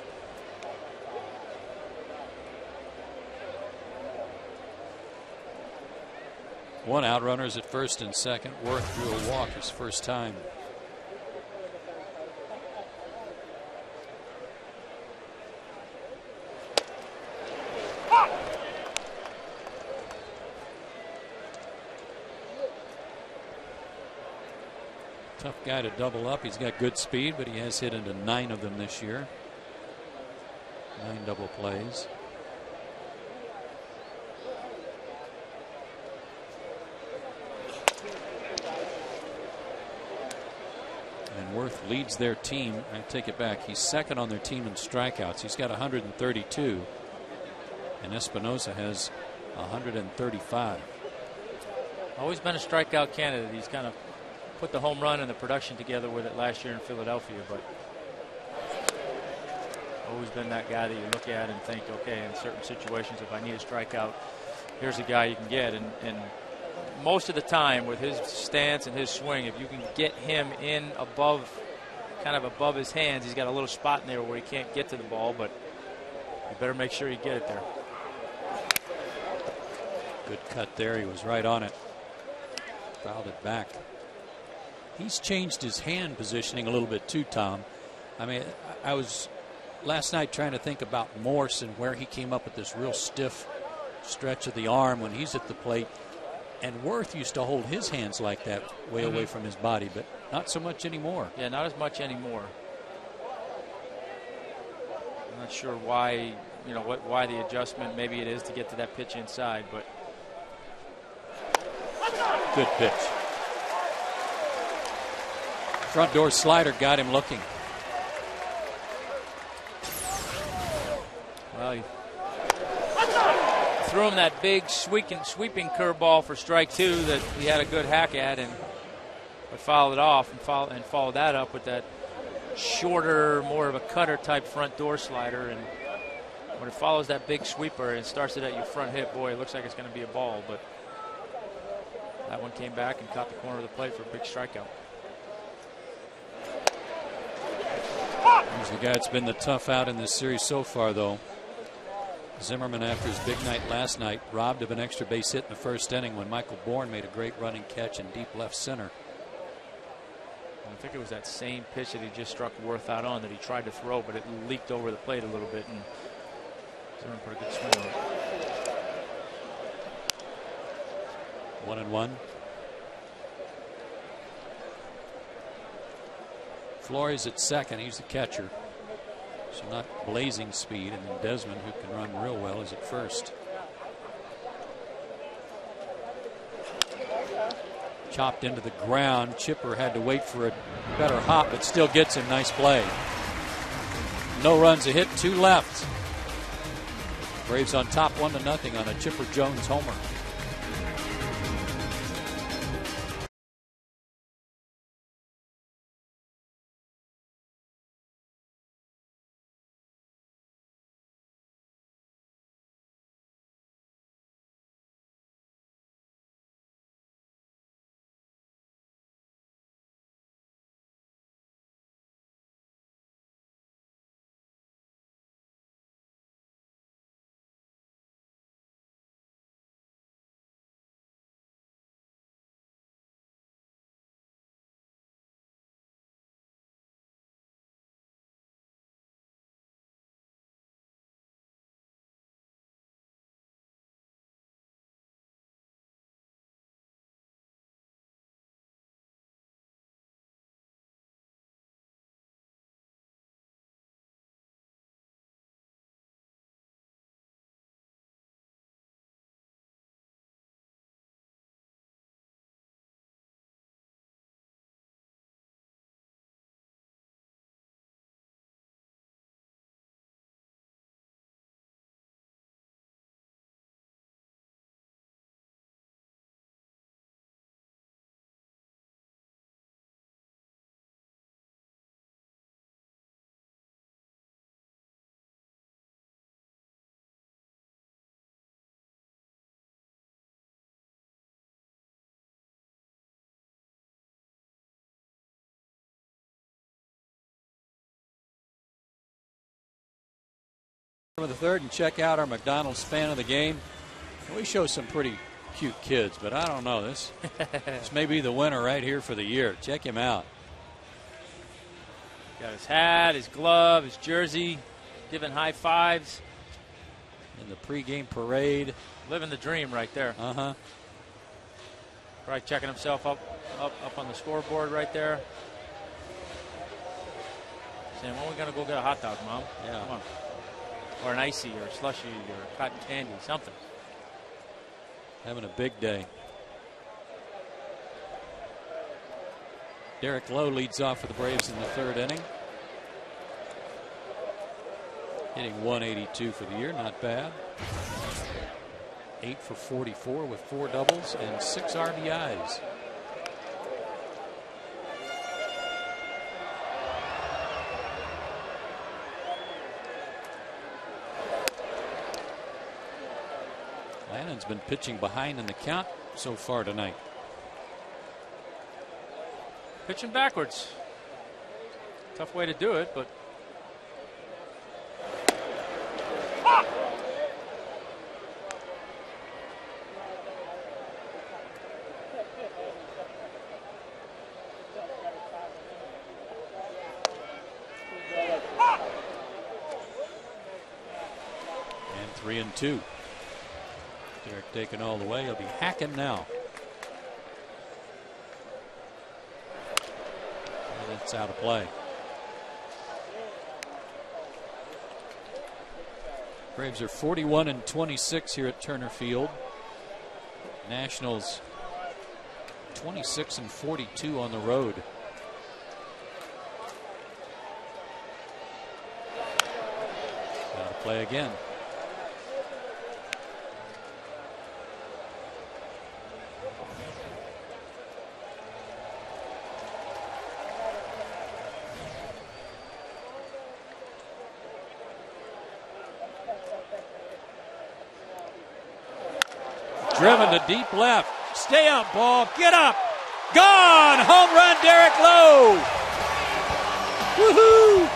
One out, runners at first and second. Worth drew a walk his first time. Tough guy to double up. He's got good speed, but he has hit into 9 of them this year. 9 double plays. And Worth leads their team. I take it back. He's second on their team in strikeouts. He's got 132. And Espinosa has 135. Always been a strikeout candidate. He's kind of put the home run and the production together with it last year in Philadelphia, but always been that guy that you look at and think, okay, in certain situations, if I need a strikeout, here's a guy you can get. And most of the time, with his stance and his swing, if you can get him in above, kind of above his hands, he's got a little spot in there where he can't get to the ball, but you better make sure you get it there. Good cut there. He was right on it. Fouled it back. He's changed his hand positioning a little bit too, Tom. I mean, I was last night trying to think about Morse and where he came up with this real stiff stretch of the arm when he's at the plate. And Worth used to hold his hands like that way away from his body, but not so much anymore. Yeah, not as much anymore. I'm not sure why, you know, why the adjustment. Maybe it is to get to that pitch inside, but good pitch. Front door slider got him looking. Well, he threw him that big sweeping curveball for strike 2 that he had a good hack at, but fouled it off and followed that up with that shorter, more of a cutter type front door slider. And when it follows that big sweeper and starts it at your front hip, boy, it looks like it's going to be a ball. But that one came back and caught the corner of the plate for a big strikeout. He's the guy that's been the tough out in this series so far, though. Zimmerman, after his big night last night, robbed of an extra base hit in the first inning when Michael Bourne made a great running catch in deep left center. I think it was that same pitch that he just struck Worth out on that he tried to throw, but it leaked over the plate a little bit, and Zimmerman put a good swing on it. 1-1. Flores at second. He's the catcher. So not blazing speed. And then Desmond, who can run real well, is at first. Chopped into the ground. Chipper had to wait for a better hop, but still gets him. Nice play. No runs, a hit, 2 left. Braves on top 1-0 on a Chipper Jones homer. of the third and check out our McDonald's fan of the game. We show some pretty cute kids, but I don't know. This may be the winner right here for the year. Check him out. Got his hat, his glove, his jersey, giving high fives. In the pregame parade. Living the dream right there. Uh-huh. Probably checking himself up on the scoreboard right there. Saying, when are we going to go get a hot dog, Mom? Yeah. Come on. Or an icy or a slushy or cotton candy, something. Having a big day. Derek Lowe leads off for the Braves in the third inning. Hitting 182 for the year, not bad. 8 for 44 with 4 doubles and 6 RBIs. Lannon's been pitching behind in the count so far tonight. Pitching backwards. Tough way to do it, but. And 3-2. Derek taking all the way. He'll be hacking now. And it's out of play. Braves are 41-26 here at Turner Field. Nationals 26-42 on the road. Out of play again. Driven to deep left. Stay up, ball. Get up. Gone. Home run, Derek Lowe. Woohoo.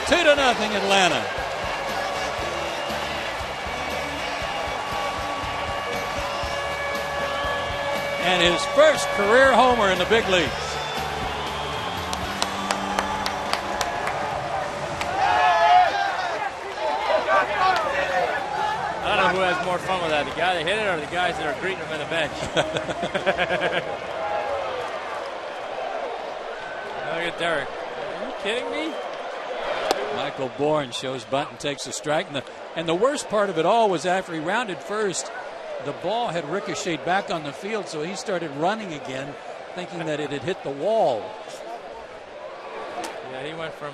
Two to nothing, Atlanta. And his first career homer in the big leagues. I don't know who has more fun with that, the guy that hit it or the guys that are greeting him in the bench. Look at Derek. Are you kidding me? Michael Bourne shows bunt and takes a strike. And the worst part of it all was after he rounded first, the ball had ricocheted back on the field, so he started running again, thinking that it had hit the wall. Yeah, he went from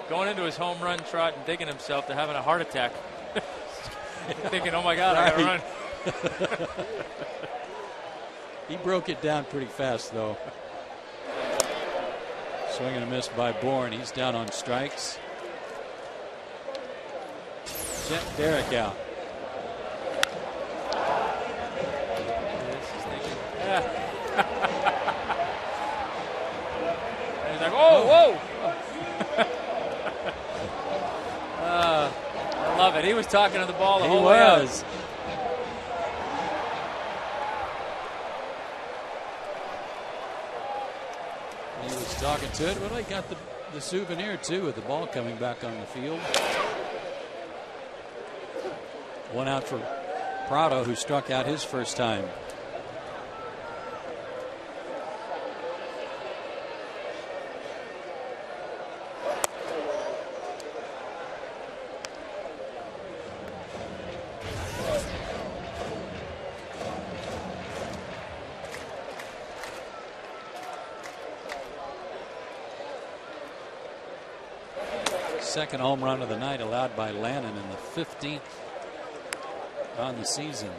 going into his home run trot and digging himself to having a heart attack. Thinking, oh my God, I gotta run. He broke it down pretty fast, though. Swing and a miss by Bourne. He's down on strikes. Check Derek out. He's like, whoa, whoa. I love it. He was talking to the ball the whole way out. He was. He was talking to it. Well, he got the souvenir, too, with the ball coming back on the field. One out for Prado, who struck out his first time. Second home run of the night allowed by Lannon in the 15th on the season.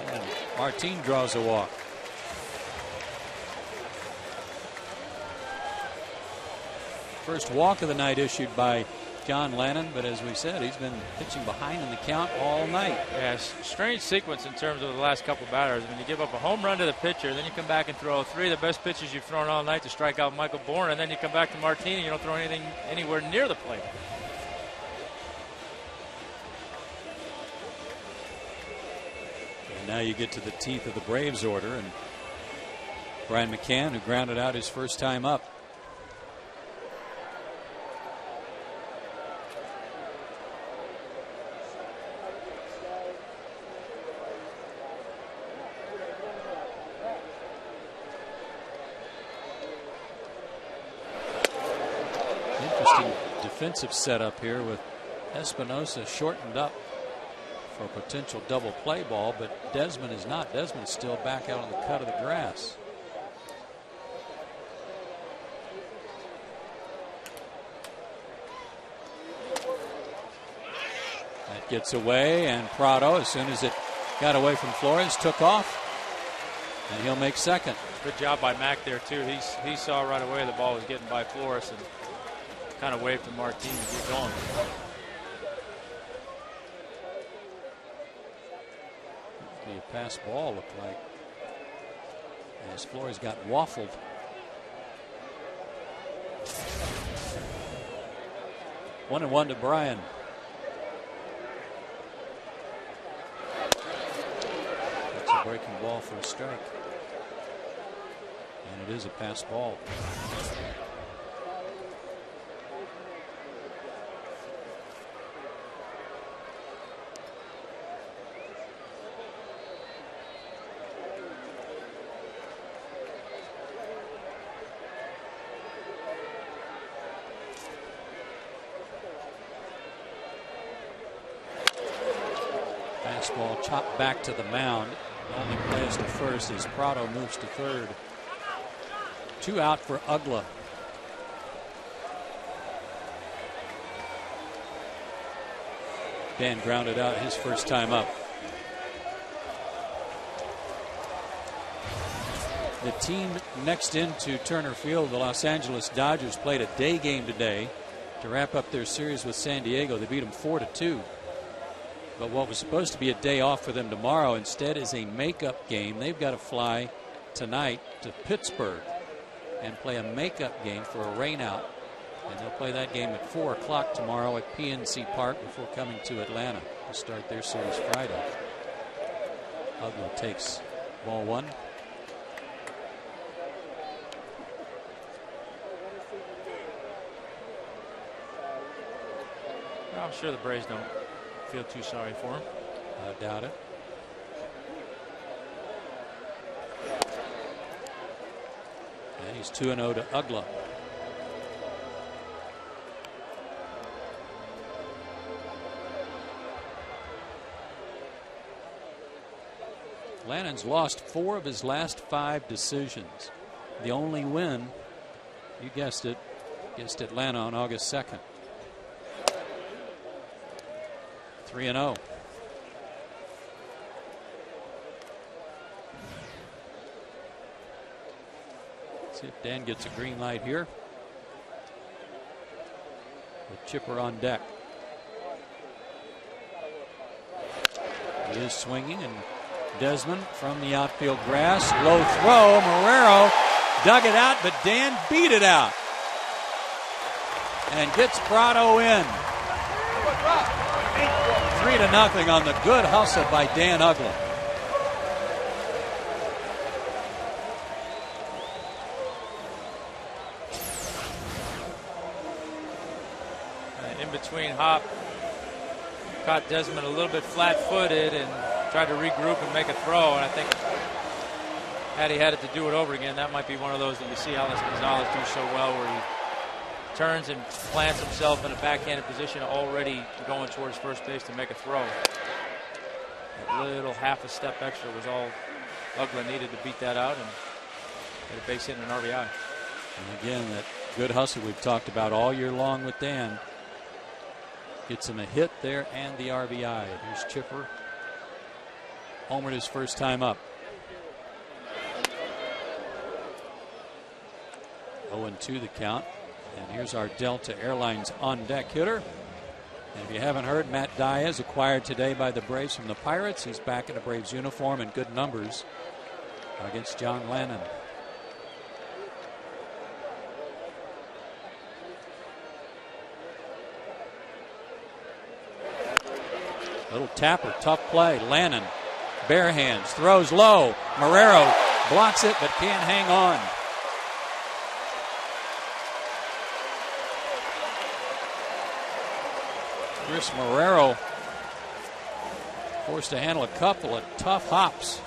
And Martin draws a walk. First walk of the night issued by John Lannon, but as we said, he's been pitching behind in the count all night. Yeah, strange sequence in terms of the last couple batters. When you give up a home run to the pitcher, then you come back and throw three of the best pitches you've thrown all night to strike out Michael Bourne, and then you come back to Martini and you don't throw anything anywhere near the plate. And now you get to the teeth of the Braves order, and Brian McCann, who grounded out his first time up. Interesting defensive setup here with Espinosa shortened up for a potential double play ball, but Desmond is not. Desmond's still back out on the cut of the grass. That gets away, and Prado, as soon as it got away from Flores, took off, and he'll make second. Good job by Mac there, too. He saw right away the ball was getting by Flores and kind of waved to Martini to keep going. Be a pass ball, looked like, as Flores got waffled. One and one to Bryan. That's a breaking ball for a strike. And it is a pass ball. Fastball chopped back to the mound. The only plays to first as Prado moves to third. 2 out for Ugla. Dan grounded out his first time up. The team next into Turner Field, the Los Angeles Dodgers, played a day game today to wrap up their series with San Diego. They beat them 4-2. But what was supposed to be a day off for them tomorrow instead is a makeup game. They've got to fly tonight to Pittsburgh and play a makeup game for a rainout. And they'll play that game at 4 o'clock tomorrow at PNC Park before coming to Atlanta to start their series Friday. Ugla takes ball one. Well, I'm sure the Braves don't feel too sorry for him. I doubt it. And he's 2-0 to Ugla. Lannon's lost 4 of his last 5 decisions. The only win, you guessed it, against Atlanta on August 2nd. 3-0. See if Dan gets a green light here. With Chipper on deck. He is swinging, and Desmond from the outfield grass. Low throw. Marrero dug it out, but Dan beat it out. And gets Prado in. 3-0 on the good hustle by Dan Ugla. In between hop, caught Desmond a little bit flat-footed and tried to regroup and make a throw. And I think had he had it to do it over again, that might be one of those that you see Alex Gonzalez do so well, where he turns and plants himself in a backhanded position, already going towards first base to make a throw. That little half a step extra was all Ugla needed to beat that out and get a base hit and an RBI. And again, that good hustle we've talked about all year long with Dan gets him a hit there and the RBI. Here's Chipper. Homered his first time up. 0-2 the count. And here's our Delta Airlines on-deck hitter. And if you haven't heard, Matt Diaz acquired today by the Braves from the Pirates. He's back in a Braves uniform and good numbers against John Lannon. Little tapper, tough play. Lannon, bare hands, throws low. Marrero blocks it but can't hang on. Chris Marrero forced to handle a couple of tough hops.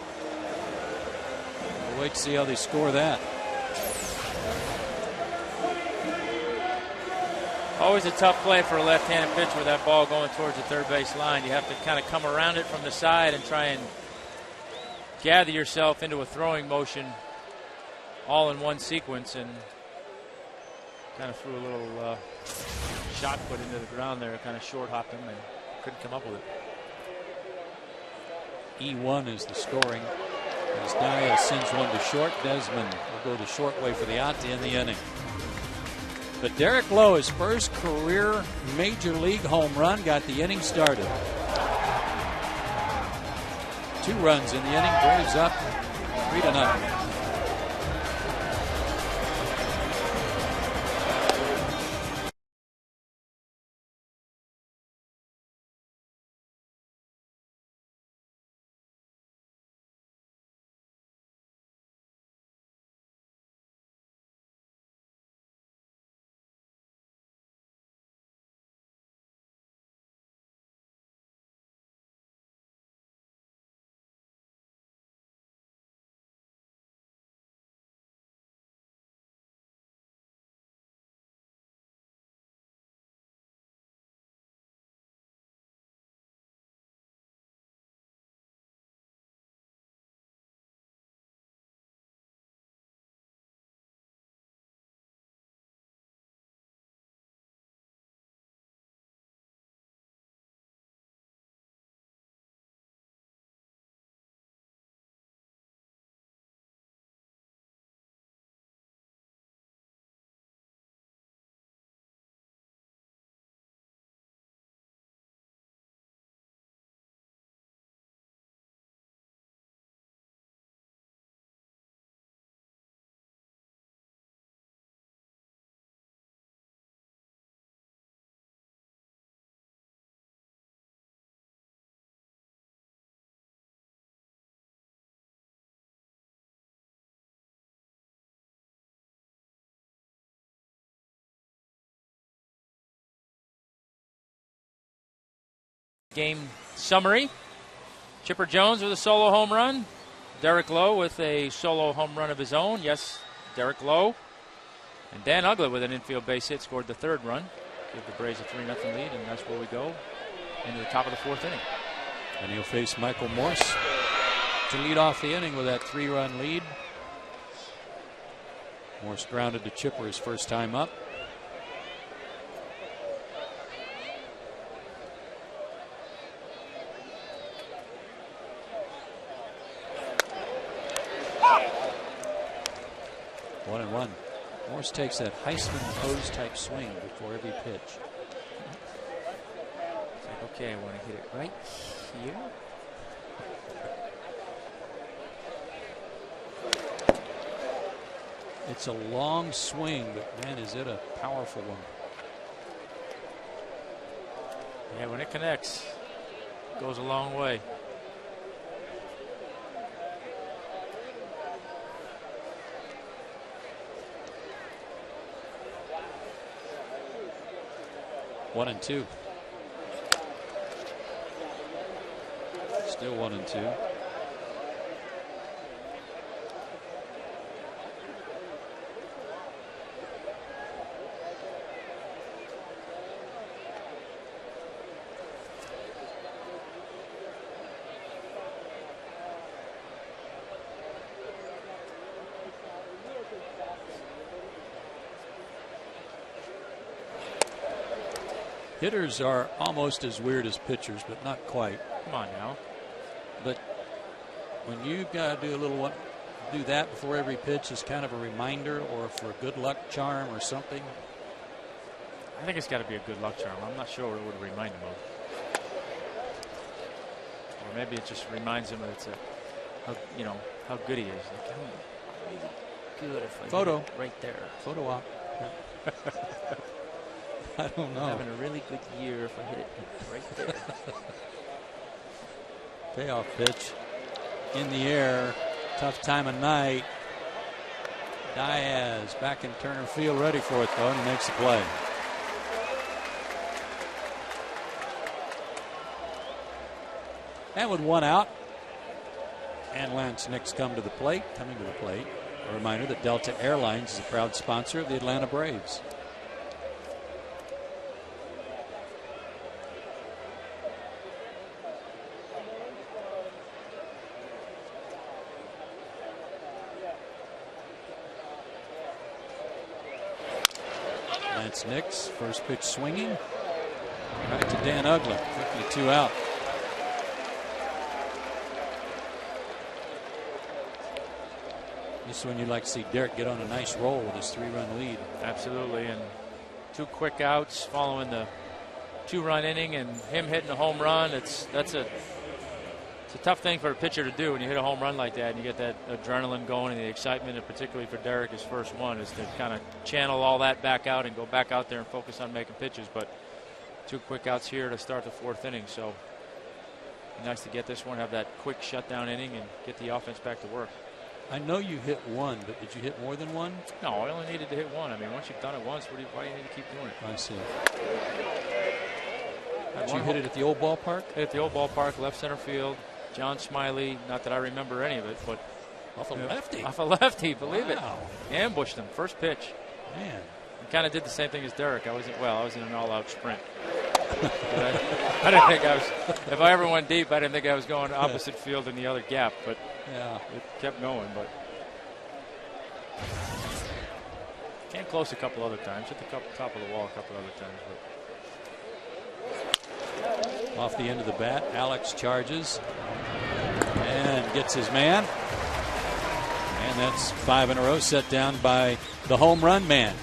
We'll wait to see how they score that. Always a tough play for a left-handed pitcher with that ball going towards the third base line. You have to kind of come around it from the side and try and gather yourself into a throwing motion all in one sequence, and kind of threw a little shot put into the ground there, kind of short hopped him and couldn't come up with it. E1 is the scoring. As Diaz sends one to short, Desmond will go the short way for the out to end the inning. But Derek Lowe, his first career major league home run, got the inning started. 2 runs in the inning. Braves up 3-0. Game summary. Chipper Jones with a solo home run. Derek Lowe with a solo home run of his own. Yes, Derek Lowe. And Dan Uggla with an infield base hit scored the 3rd run. Give the Braves a 3-0 lead, and that's where we go into the top of the 4th inning. And he'll face Michael Morse to lead off the inning with that 3-run lead. Morse grounded to Chipper his first time up. Morse takes that Heisman hose type swing before every pitch. It's like, okay, I want to hit it right here. It's a long swing, but man, is it a powerful one. Yeah, when it connects, it goes a long way. One and two. Still 1-2. Hitters are almost as weird as pitchers, but not quite. Come on now. But when you've got to do that before every pitch as kind of a reminder or for a good luck charm or something, I think it's got to be a good luck charm. I'm not sure what it would remind him of. Or maybe it just reminds him that how good he is. Like, I'm really good if I hit it right there. Photo op. I don't know. I'm having a really good year if I hit it right there. Payoff pitch in the air. Tough time of night. Diaz back in Turner Field, ready for it though, and he makes the play. And with one out, and Lance Nix coming to the plate. A reminder that Delta Airlines is a proud sponsor of the Atlanta Braves. Lance Nix, first pitch swinging. Right to Dan Uggla. Quickly 2 out. This is when you'd like to see Derek get on a nice roll with his 3-run lead. Absolutely, and 2 quick outs following the 2-run inning, and him hitting a home run. It's a tough thing for a pitcher to do when you hit a home run like that, and you get that adrenaline going and the excitement, and particularly for Derek, his first one, is to kind of channel all that back out and go back out there and focus on making pitches. But 2 quick outs here to start the 4th inning, so nice to get this one, have that quick shutdown inning, and get the offense back to work. I know you hit 1, but did you hit more than 1? No, I only needed to hit 1. I mean, once you've done it once, why do you need to keep doing it? I see. Did you hit it at the old ballpark? Hit it at the old ballpark, left center field. John Smiley, not that I remember any of it, but off a lefty. Off a lefty, believe it. Wow. Ambushed him, first pitch. Man. Kind of did the same thing as Derek. I was in an all-out sprint. I didn't think I was. If I ever went deep, I didn't think I was going opposite field in the other gap. But yeah, it kept going. But came close a couple other times. Hit the top of the wall a couple other times. But off the end of the bat, Alex charges and gets his man. And that's 5 in a row, set down by the home run man.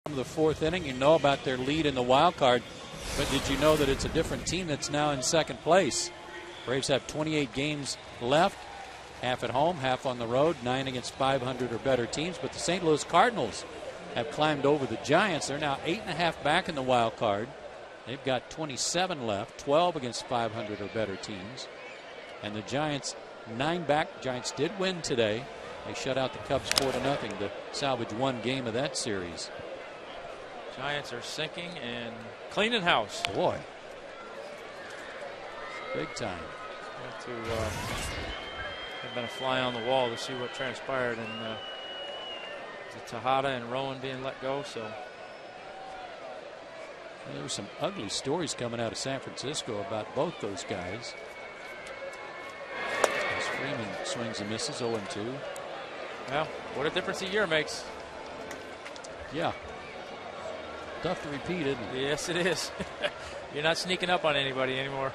The 4th inning, you know about their lead in the wild card, but did you know that it's a different team that's now in 2nd place? Braves have 28 games left, half at home, half on the road, 9 against 500 or better teams, but the St. Louis Cardinals have climbed over the Giants. They're now 8.5 back in the wild card. They've got 27 left, 12 against 500 or better teams, and the Giants 9 back. Giants did win today. They shut out the Cubs 4-0 to salvage 1 game of that series. Giants are sinking and cleaning house. Boy, big time. Have been a fly on the wall to see what transpired, and Tejada and Rowan being let go. So There were some ugly stories coming out of San Francisco about both those guys. As Freeman swings and misses, 0-2. Well, what a difference a year makes. Yeah. Tough to repeat, isn't it? Yes, it is. You're not sneaking up on anybody anymore.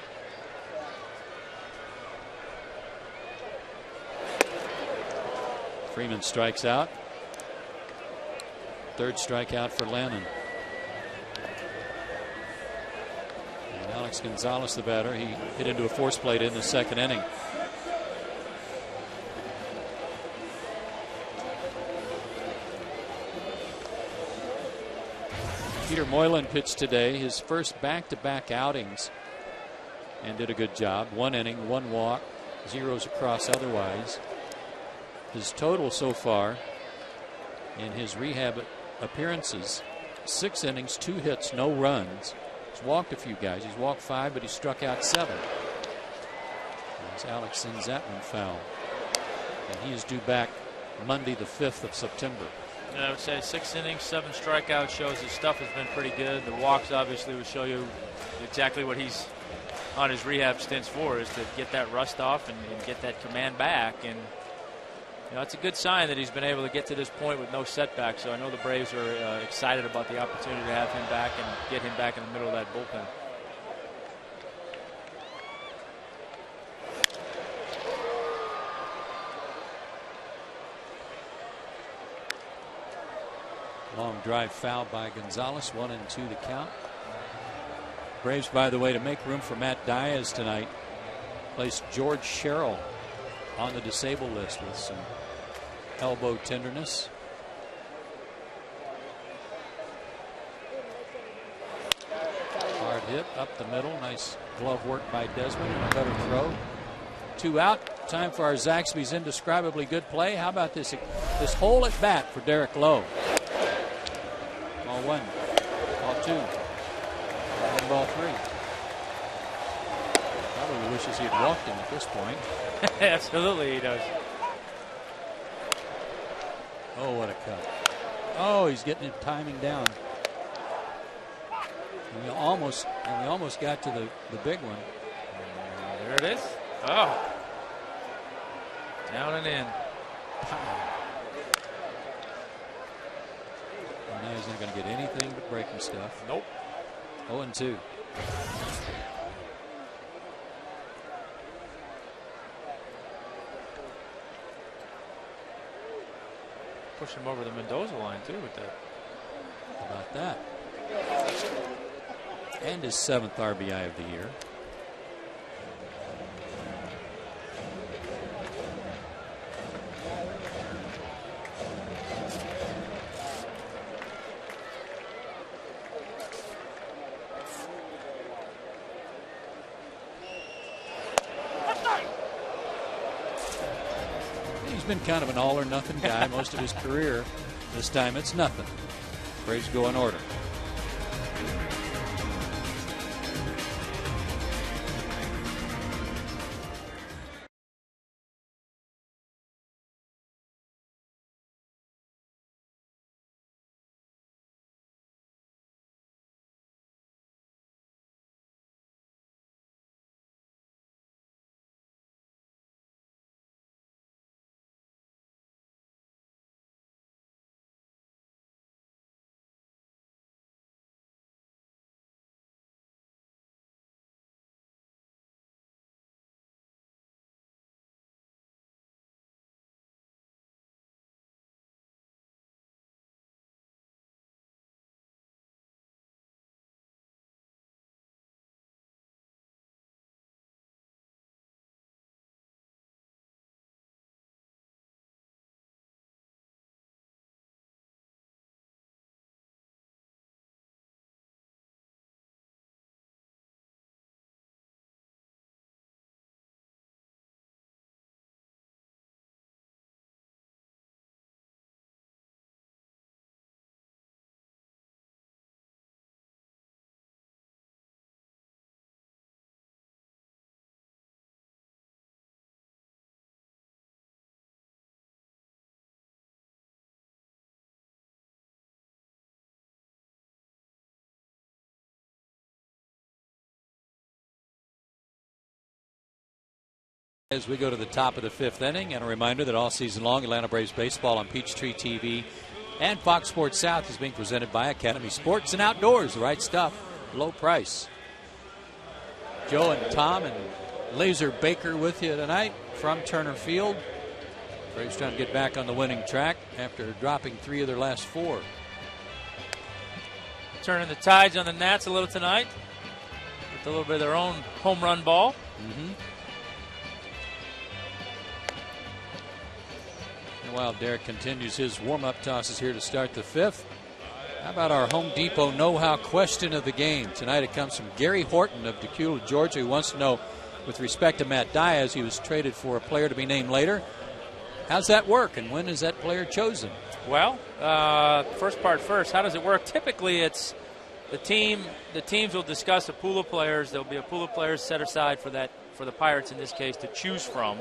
Freeman strikes out. Third strikeout for Lannon. And Alex Gonzalez, the batter, he hit into a force plate in the second inning. Peter Moylan pitched today, his first back-to-back outings, and did a good job. 1 inning, 1 walk, zeros across otherwise. His total so far in his rehab appearances, 6 innings, 2 hits, no runs. He's walked a few guys. He's walked 5, but he struck out 7. As Alex sends that one foul. And he is due back Monday, the 5th of September. Yeah, I would say 6 innings, 7 strikeouts shows his stuff has been pretty good. The walks obviously would show you exactly what he's on his rehab stints for, is to get that rust off and get that command back. And you know, it's a good sign that he's been able to get to this point with no setbacks. So I know the Braves are excited about the opportunity to have him back and get him back in the middle of that bullpen. Long drive foul by Gonzalez. 1-2 the count. Braves, by the way, to make room for Matt Diaz tonight, placed George Sherrill on the disabled list with some elbow tenderness. Hard hit up the middle. Nice glove work by Desmond. And a better throw. 2 out. Time for our Zaxby's indescribably good play. How about this hole at bat for Derek Lowe? Ball 1, ball 2, and ball 3. Probably wishes he had walked him at this point. Absolutely, he does. Oh, what a cut. Oh, he's getting it timing down. And we almost got to the big one. There it is. Oh. Down and in. And now he's not going to get anything but breaking stuff. Nope. 0-2. Push him over the Mendoza line, too, with that. How about that? And his 7th RBI of the year. Been kind of an all or nothing guy most of his career. This time it's nothing. Braves go in order. As we go to the top of the 5th inning, and a reminder that all season long, Atlanta Braves baseball on Peachtree TV and Fox Sports South is being presented by Academy Sports and Outdoors. The right stuff, low price. Joe and Tom and Laser Baker with you tonight from Turner Field. Braves trying to get back on the winning track after dropping 3 of their last 4. Turning the tides on the Nats a little tonight with a little bit of their own home run ball. While Derek continues his warm-up tosses here to start the 5th. How about our Home Depot know-how question of the game? Tonight it comes from Gary Horton of Decatur, Georgia, who wants to know, with respect to Matt Diaz, he was traded for a player to be named later. How's that work, and when is that player chosen? Well, first part first, how does it work? Typically it's the teams will discuss a pool of players. There'll be a pool of players set aside for the Pirates in this case to choose from.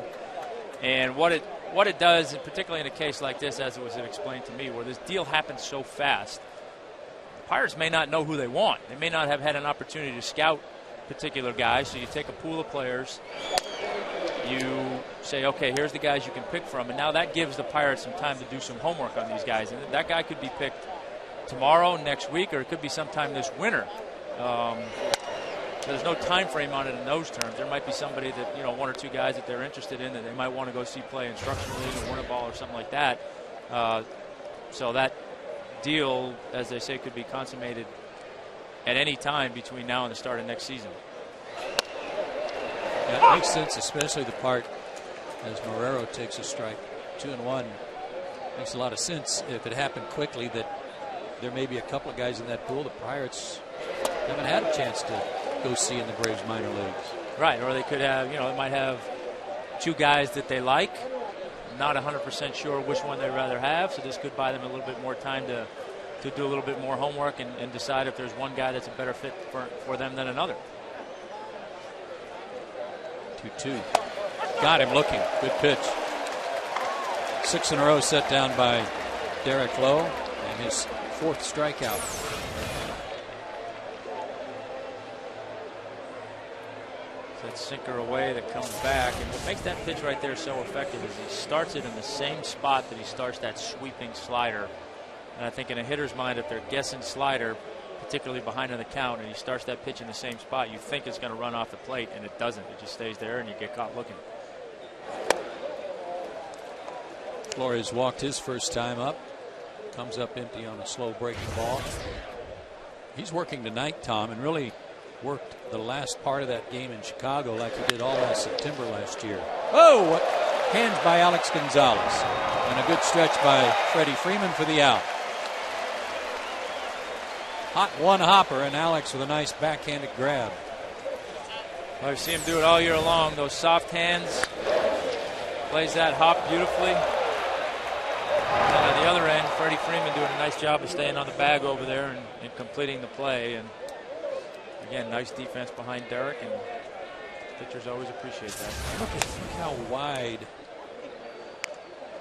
And what it does, and particularly in a case like this, as it was explained to me, where this deal happens so fast, the Pirates may not know who they want. They may not have had an opportunity to scout particular guys. So you take a pool of players, you say, okay, here's the guys you can pick from, and now that gives the Pirates some time to do some homework on these guys. And that guy could be picked tomorrow, next week, or it could be sometime this winter. There's no time frame on it in those terms. There might be somebody that, 1 or 2 guys that they're interested in that they might want to go see play instruction league or win a ball or something like that. So that deal, as they say, could be consummated at any time between now and the start of next season. Yeah, it makes sense, especially the part as Marrero takes a strike. 2-1. Makes a lot of sense if it happened quickly that there may be a couple of guys in that pool the Pirates haven't had a chance to go see in the Braves minor leagues. Right, or they could have, they might have 2 guys that they like, not 100% sure which one they'd rather have, so this could buy them a little bit more time to do a little bit more homework and decide if there's one guy that's a better fit for them than another. 2-2. Got him looking. Good pitch. 6 in a row set down by Derek Lowe, and his 4th strikeout. That sinker away that comes back, and what makes that pitch right there so effective is he starts it in the same spot that he starts that sweeping slider. And I think in a hitter's mind, if they're guessing slider, particularly behind on the count, and he starts that pitch in the same spot, you think it's going to run off the plate, and it doesn't. It just stays there, and you get caught looking. Flores walked his first time up. Comes up empty on a slow breaking ball. He's working tonight, Tom, and really worked the last part of that game in Chicago like he did all last September last year. Oh, hands by Alex Gonzalez. And a good stretch by Freddie Freeman for the out. Hot one hopper, and Alex with a nice backhanded grab. Well, I've seen him do it all year long. Those soft hands. Plays that hop beautifully. And on the other end, Freddie Freeman doing a nice job of staying on the bag over there and completing the play. And again, nice defense behind Derek, and pitchers always appreciate that. Look how wide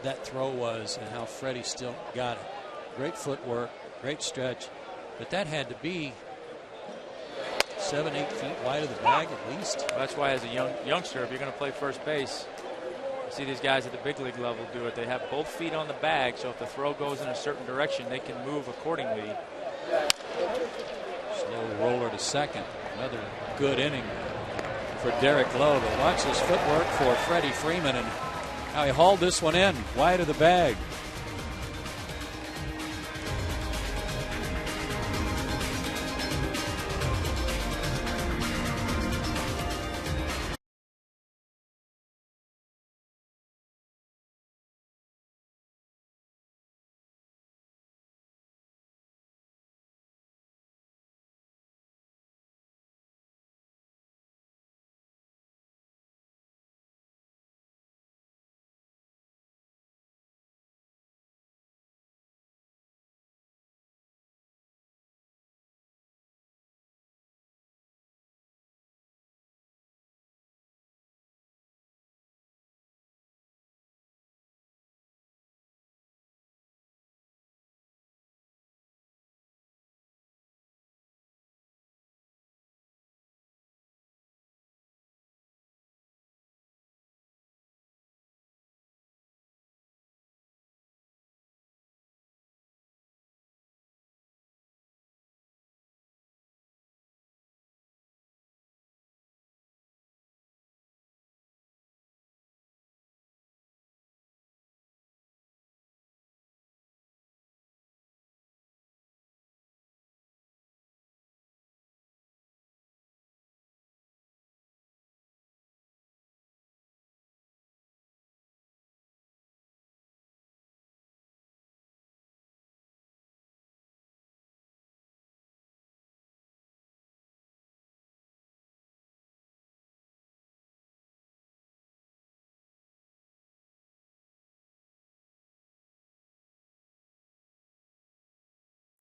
that throw was and how Freddie still got it. Great footwork, great stretch, but that had to be 7-8 feet wide of the bag at least. Well, that's why as a youngster, if you're going to play first base, you see these guys at the big league level do it. They have both feet on the bag, so if the throw goes in a certain direction, they can move accordingly. Slow roller to second. Another good inning for Derek Lowe. But watch his footwork for Freddie Freeman and how he hauled this one in wide of the bag.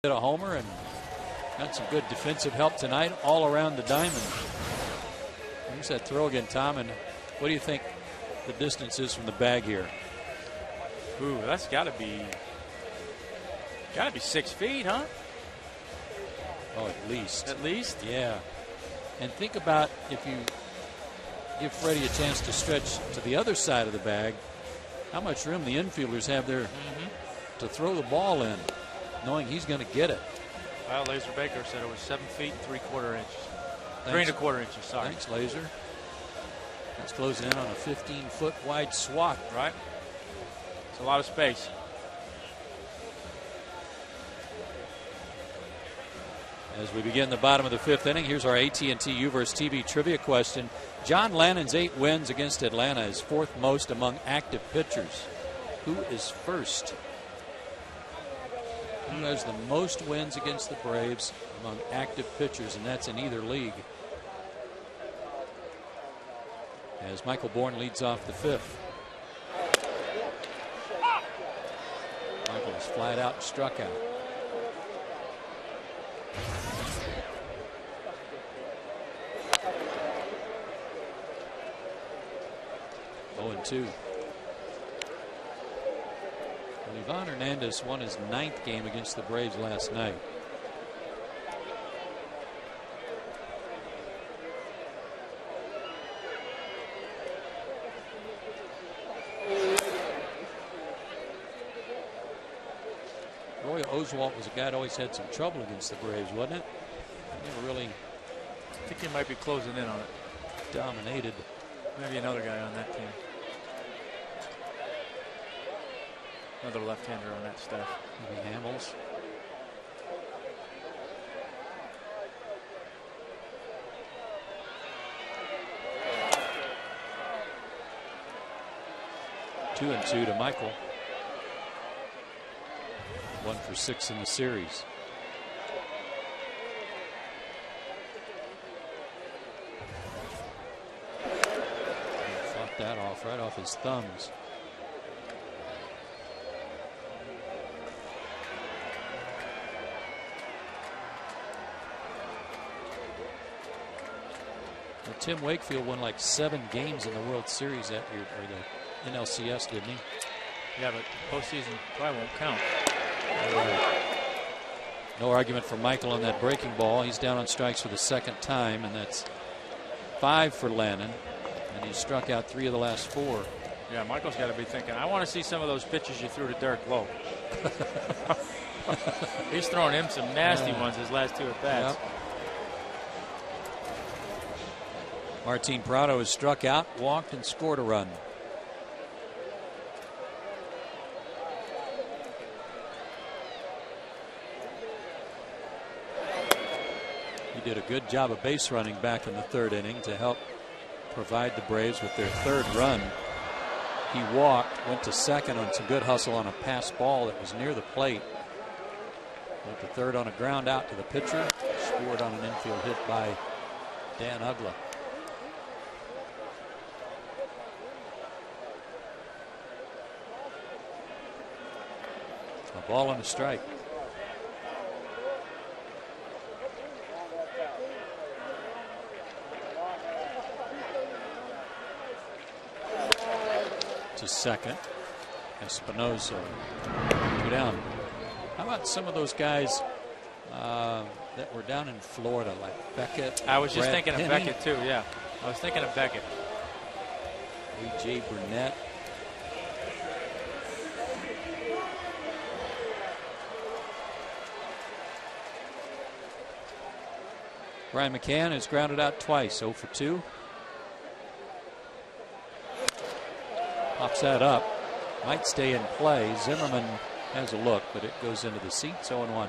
hit a homer and got some good defensive help tonight all around the diamond. Here's that throw again, Tom. And what do you think the distance is from the bag here? Ooh, that's got to be 6 feet, huh? Oh, at least. At least? Yeah. And think about if you give Freddie a chance to stretch to the other side of the bag, how much room the infielders have there to throw the ball in, knowing he's going to get it. Well, Laser Baker said it was 7 feet and 3/4 inches. Thanks. 3 1/4 inches, sorry. Thanks, Laser. That's closing in on a 15-foot wide swath. Right. It's a lot of space. As we begin the bottom of the 5th inning, here's our AT&T U vs. TV trivia question. John Lannon's 8 wins against Atlanta is 4th most among active pitchers. Who is first? Who has the most wins against the Braves among active pitchers, and that's in either league? As Michael Bourne leads off the 5th. Michael is flat out and struck out. Oh, and 2. Well, Ivan Hernandez won his 9th game against the Braves last night. Roy Oswalt was a guy that always had some trouble against the Braves, wasn't it? He never really. I think he might be closing in on it. Dominated. Maybe another guy on that team. Another left-hander on that staff. Maybe Hamels. Two and 2 to Michael. 1 for 6 in the series. Fought that off right off his thumbs. Well, Tim Wakefield won like 7 games in the World Series that year, or the NLCS, didn't he? Yeah, but postseason probably won't count. No argument for Michael on that breaking ball. He's down on strikes for the 2nd time, and that's 5 for Lannon. And he struck out 3 of the last 4. Yeah, Michael's got to be thinking, I want to see some of those pitches you threw to Derek Lowe. He's throwing him some nasty ones his last 2 at bats. Yep. Martin Prado has struck out, walked, and scored a run. He did a good job of base running back in the 3rd inning to help provide the Braves with their 3rd run. He walked, went to 2nd on some good hustle on a pass ball that was near the plate. Went to 3rd on a ground out to the pitcher. Scored on an infield hit by Dan Ugla. A ball and a strike. To 2nd. Espinosa. 2 down. How about some of those guys that were down in Florida, like Beckett? I was just Brad thinking Penny, of Beckett, too, yeah. I was thinking of Beckett. A.J. Burnett. Brian McCann has grounded out twice, 0 for 2. Pops that up. Might stay in play. Zimmerman has a look, but it goes into the seats. 0-1.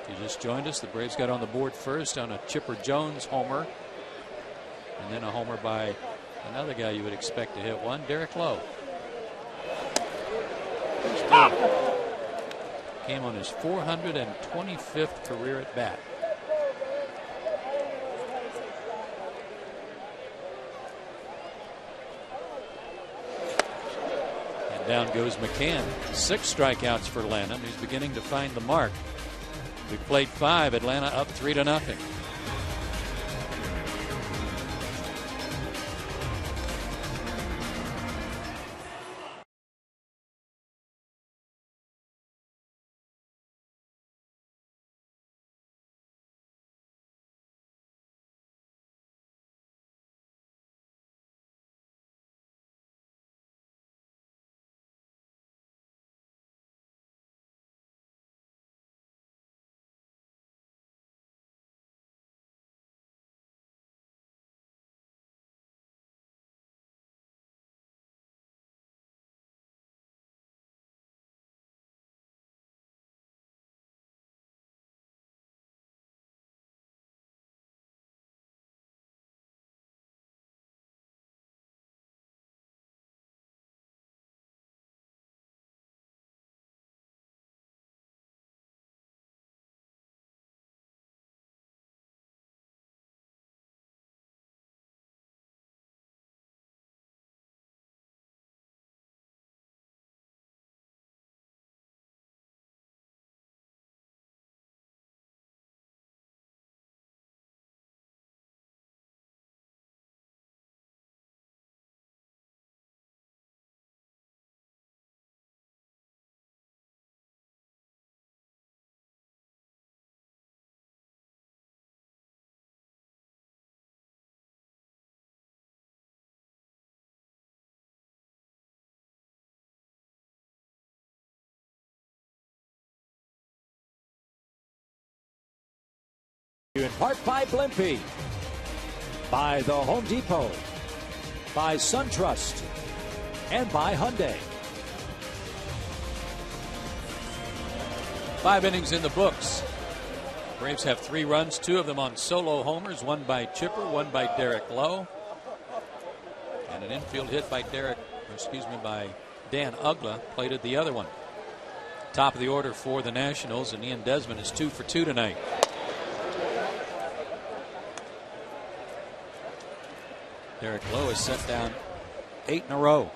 If you just joined us, the Braves got on the board first on a Chipper Jones homer. And then a homer by another guy you would expect to hit one, Derek Lowe. Came on his 425th career at bat. Down goes McCann. 6 strikeouts for Atlanta. He's beginning to find the mark. We played 5. Atlanta up 3-0. In part by Blimpie, by the Home Depot, by SunTrust, and by Hyundai. 5 innings in the books. Braves have 3 runs, 2 of them on solo homers, 1 by Chipper, 1 by Derek Lowe, and an infield hit by by Dan Ugla plated the other one. Top of the order for the Nationals, and Ian Desmond is 2 for 2 tonight. Derek Lowe has set down 8 in a row.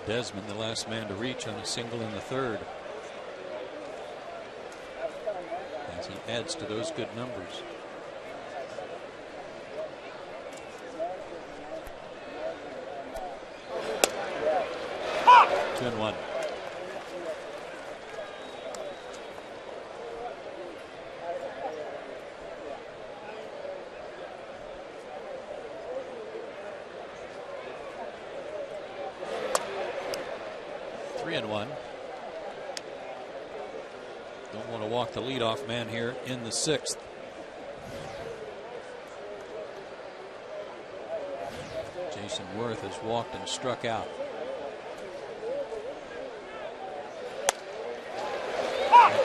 Desmond, the last man to reach on a single in the 3rd. As he adds to those good numbers. And 1. And 1. Don't want to walk the leadoff man here in the 6th. Jason Worth has walked and struck out.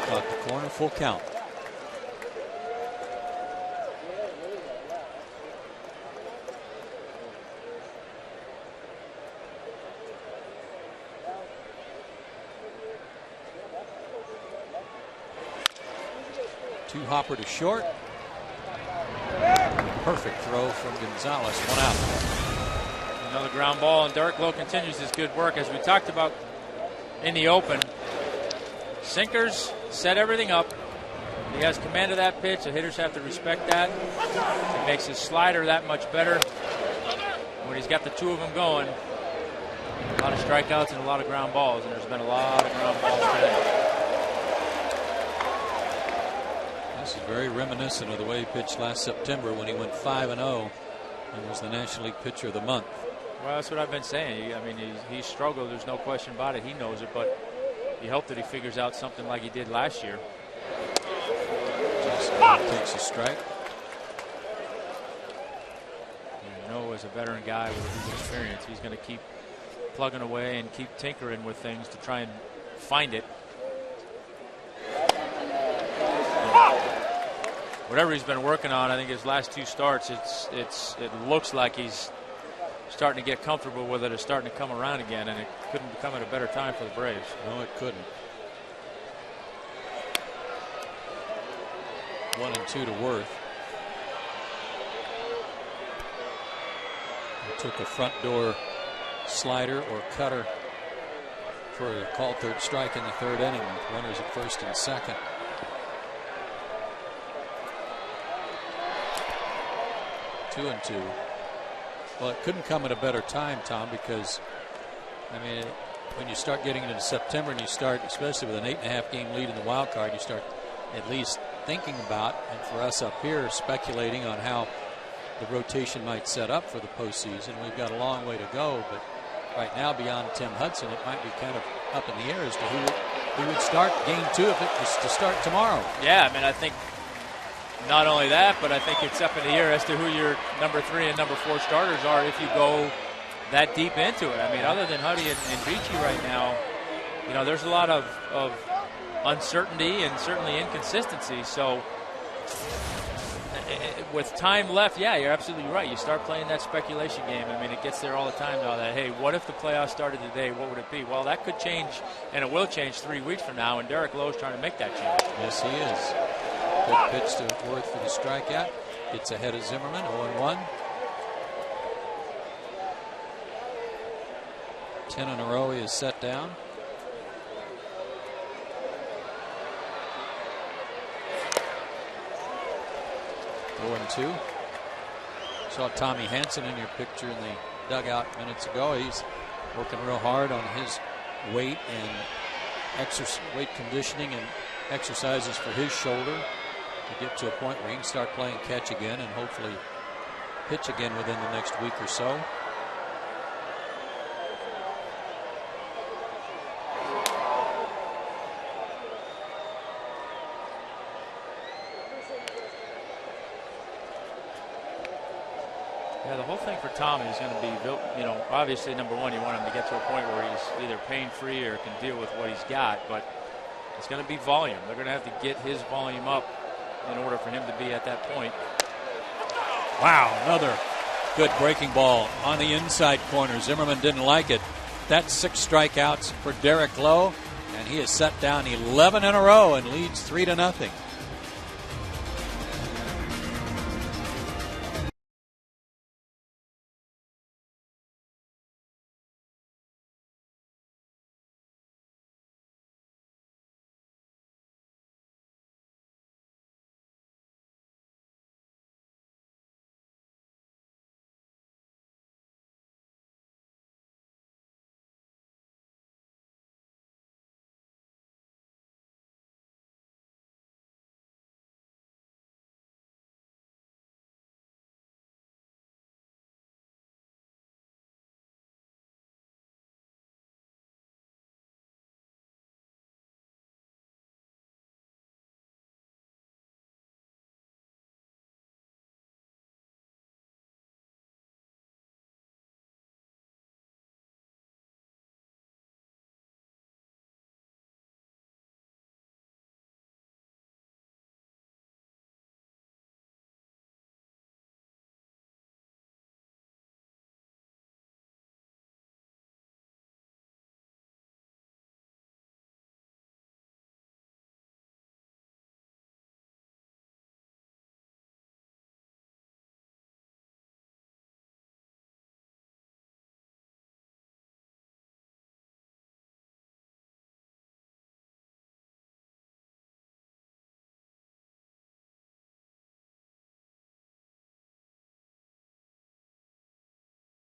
Caught the corner, full count. Two hopper to short. Perfect throw from Gonzalez. 1 out. Another ground ball, and Derek Lowe continues his good work as we talked about in the open. Sinkers set everything up. He has command of that pitch. The hitters have to respect that. It makes his slider that much better. When he's got the 2 of them going, a lot of strikeouts and a lot of ground balls, and there's been a lot of ground balls today. This is very reminiscent of the way he pitched last September when he went 5-0 and was the National League Pitcher of the Month. Well, that's what I've been saying. I mean, he struggled. There's no question about it. He knows it, but you hope that he figures out something like he did last year. Takes a strike. Noah is a veteran guy with his experience. He's going to keep plugging away and keep tinkering with things to try and find it. Whatever he's been working on, I think his last 2 starts, it looks like he's starting to get comfortable with it. It's starting to come around again, and it couldn't come at a better time for the Braves. No, it couldn't. 1-2 to Worth. He took a front door slider or cutter for a called third strike in the third inning with runners at first and second. Two and two. Well, it couldn't come at a better time, Tom, because I mean, when you start getting into September and you start, especially with an 8.5 game lead in the wild card, you start at least thinking about, and for us up here, speculating on how the rotation might set up for the postseason. We've got a long way to go, but right now, beyond Tim Hudson, it might be kind of up in the air as to who would start game 2 if it was to start tomorrow. Yeah, I mean, I think not only that, but I think it's up in the air as to who your number 3 and number 4 starters are if you go that deep into it. I mean, other than Huddy and Beachy right now, you know, there's a lot of uncertainty and certainly inconsistency. So with time left, yeah, you're absolutely right. You start playing that speculation game. I mean, it gets there all the time now that, hey, what if the playoffs started today? What would it be? Well, that could change, and it will change 3 weeks from now, and Derek Lowe's trying to make that change. Yes, he is. Good pitch to Worth for the strikeout. Gets ahead of Zimmerman, 0-1. 10 in a row he is set down. And 2. Saw Tommy Hansen in your picture in the dugout minutes ago. He's working real hard on his weight and weight conditioning and exercises for his shoulder to get to a point where he can start playing catch again and hopefully pitch again within the next week or so. Yeah, the whole thing for Tommy is going to be, you know, obviously, number one, you want him to get to a point where he's either pain-free or can deal with what he's got, but it's going to be volume. They're going to have to get his volume up in order for him to be at that point. Wow, another good breaking ball on the inside corner. Zimmerman didn't like it. That's 6 strikeouts for Derek Lowe, and he has set down 11 in a row and leads 3-0.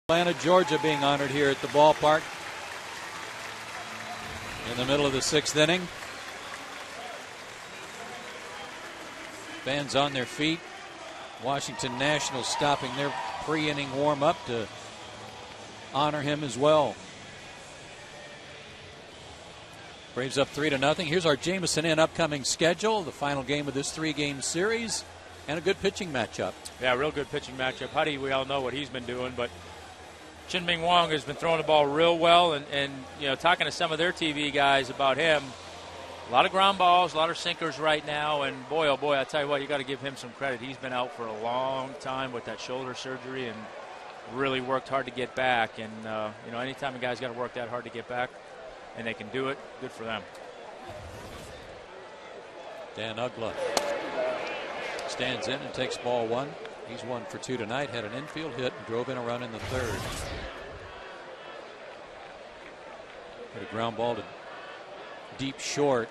Atlanta, Georgia being honored here at the ballpark in the middle of the 6th inning. Fans on their feet. Washington Nationals stopping their pre-inning warm-up to honor him as well. Braves up 3-0. Here's our Jameson Inn upcoming schedule, the final game of this 3-game series, and a good pitching matchup. Yeah, real good pitching matchup. Huddy, we all know what he's been doing, but Chin-Ming Wong has been throwing the ball real well, and you know, talking to some of their TV guys about him, a lot of ground balls, a lot of sinkers right now, and boy, oh boy, I tell you what, you got to give him some credit. He's been out for a long time with that shoulder surgery and really worked hard to get back. And you know, anytime a guy's got to work that hard to get back, and they can do it, good for them. Dan Uggla stands in and takes ball one. He's 1 for 2 tonight. Had an infield hit and drove in a run in the third. Hit a ground ball to deep short,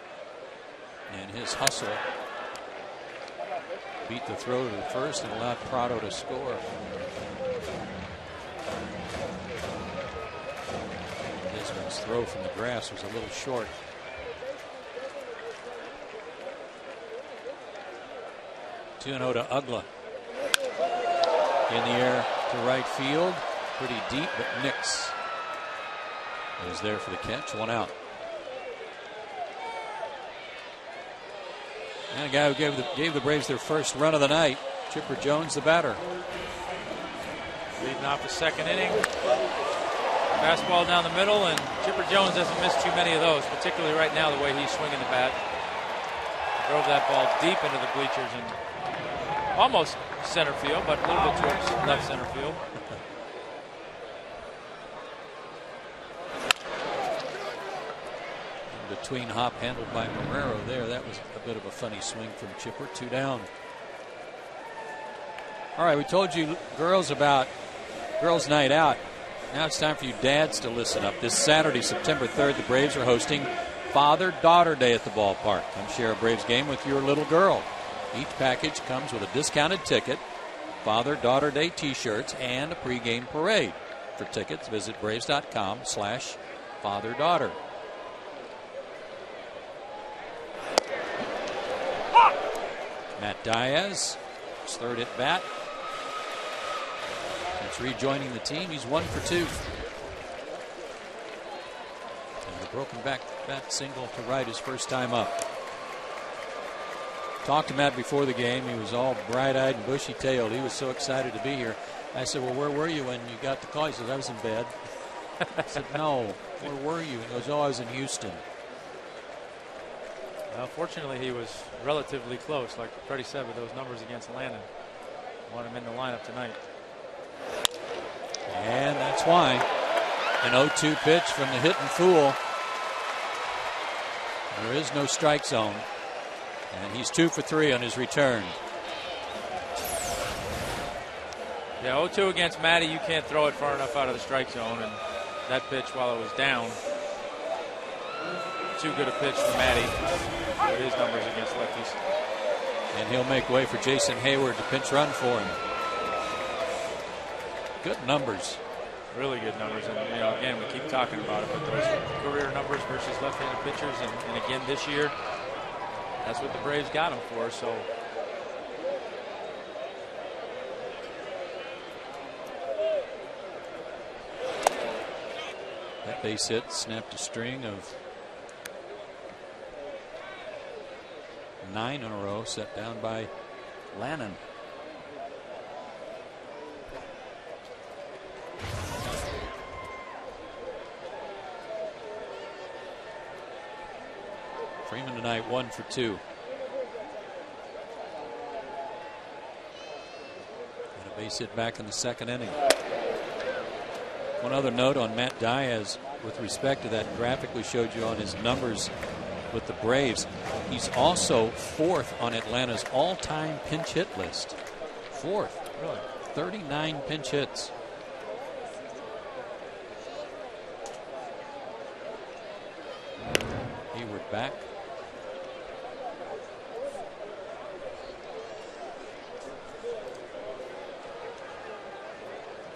and his hustle beat the throw to the first and allowed Prado to score. Desmond's throw from the grass was a little short. Two and 0 to Ugla. In the air to right field. Pretty deep, but Nix is there for the catch. 1 out. And a guy who gave the Braves their first run of the night, Chipper Jones, the batter. Leading off the second inning. Fastball down the middle, and Chipper Jones doesn't miss too many of those, particularly right now the way he's swinging the bat. Drove that ball deep into the bleachers and almost center field, but a little bit towards left center field. Between hop handled by Marrero there. That was a bit of a funny swing from Chipper. 2 down. All right, we told you girls about Girls Night Out. Now it's time for you dads to listen up. This Saturday, September 3rd, the Braves are hosting Father-Daughter Day at the ballpark. Come share a Braves game with your little girl. Each package comes with a discounted ticket, Father-Daughter Day t-shirts, and a pregame parade. For tickets, visit Braves.com/fatherdaughter. Matt Diaz, his third at bat. Since rejoining the team, he's 1 for 2. And a broken back bat single to right his first time up. Talked to Matt before the game. He was all bright-eyed and bushy-tailed. He was so excited to be here. I said, well, where were you when you got the call? He said, I was in bed. I said, no, where were you? He goes, oh, I was in Houston. Well, fortunately, he was relatively close. Like Freddie said, with those numbers against Atlanta. Want him in the lineup tonight. And that's why. An 0-2 pitch from the hitting fool. There is no strike zone. And he's 2 for 3 on his return. Yeah, 0-2 against Matty. You can't throw it far enough out of the strike zone. And that pitch, while it was down, too good a pitch for Matty with his numbers against lefties. And he'll make way for Jason Hayward to pinch run for him. Good numbers. Really good numbers. And, you know, again, we keep talking about it, but those career numbers versus left-handed pitchers, and again this year, that's what the Braves got him for. So that base hit snapped a string of 9 in a row set down by Lannon. Freeman tonight 1 for 2. And a base hit back in the second inning. One other note on Matt Diaz with respect to that graphic we showed you on his numbers with the Braves. He's also 4th on Atlanta's all-time pinch hit list. 4th. Really? 39 pinch hits. Hayward back.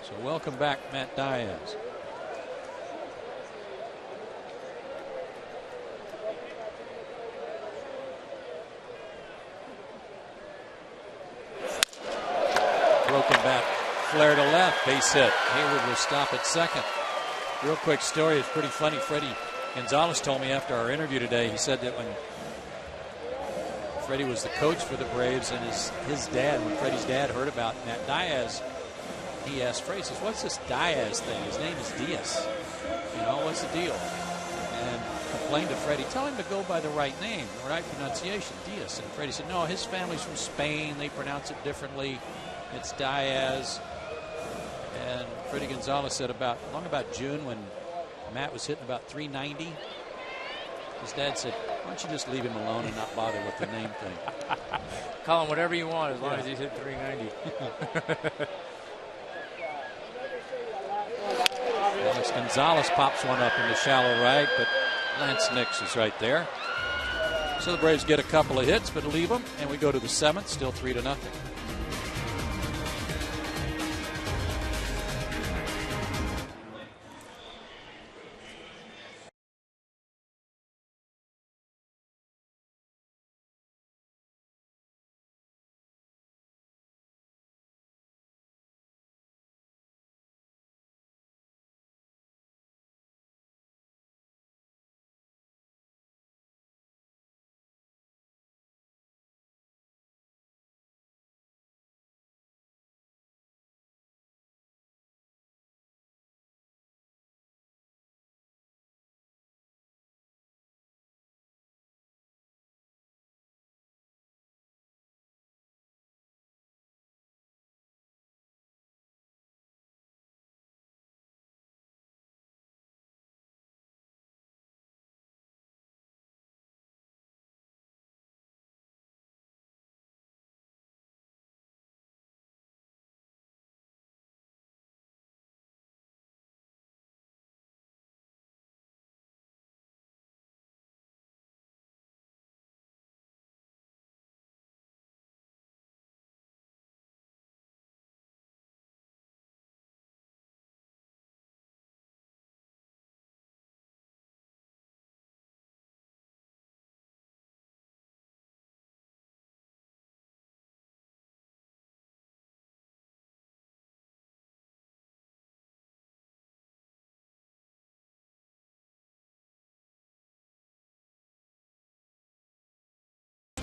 So welcome back, Matt Diaz. Broken bat, flare to left, base hit. Hayward will stop at second. Real quick story, it's pretty funny. Freddie Gonzalez told me after our interview today, he said that when Freddie was the coach for the Braves and his dad, when Freddie's dad heard about Matt Diaz, he asked Freddie, he says, what's this Diaz thing? His name is Diaz. You know, what's the deal? And complained to Freddie, tell him to go by the right name, the right pronunciation, Diaz. And Freddie said, no, his family's from Spain. They pronounce it differently. It's Diaz. And Freddie Gonzalez said along about June when Matt was hitting about 390, His dad said, why don't you just leave him alone and not bother with the name thing? Call him whatever you want as long as he's hit 390. Alex Gonzalez pops one up in the shallow right, but Lance Nix is right there. So the Braves get a couple of hits, but leave them, and we go to the 7th, still 3-0.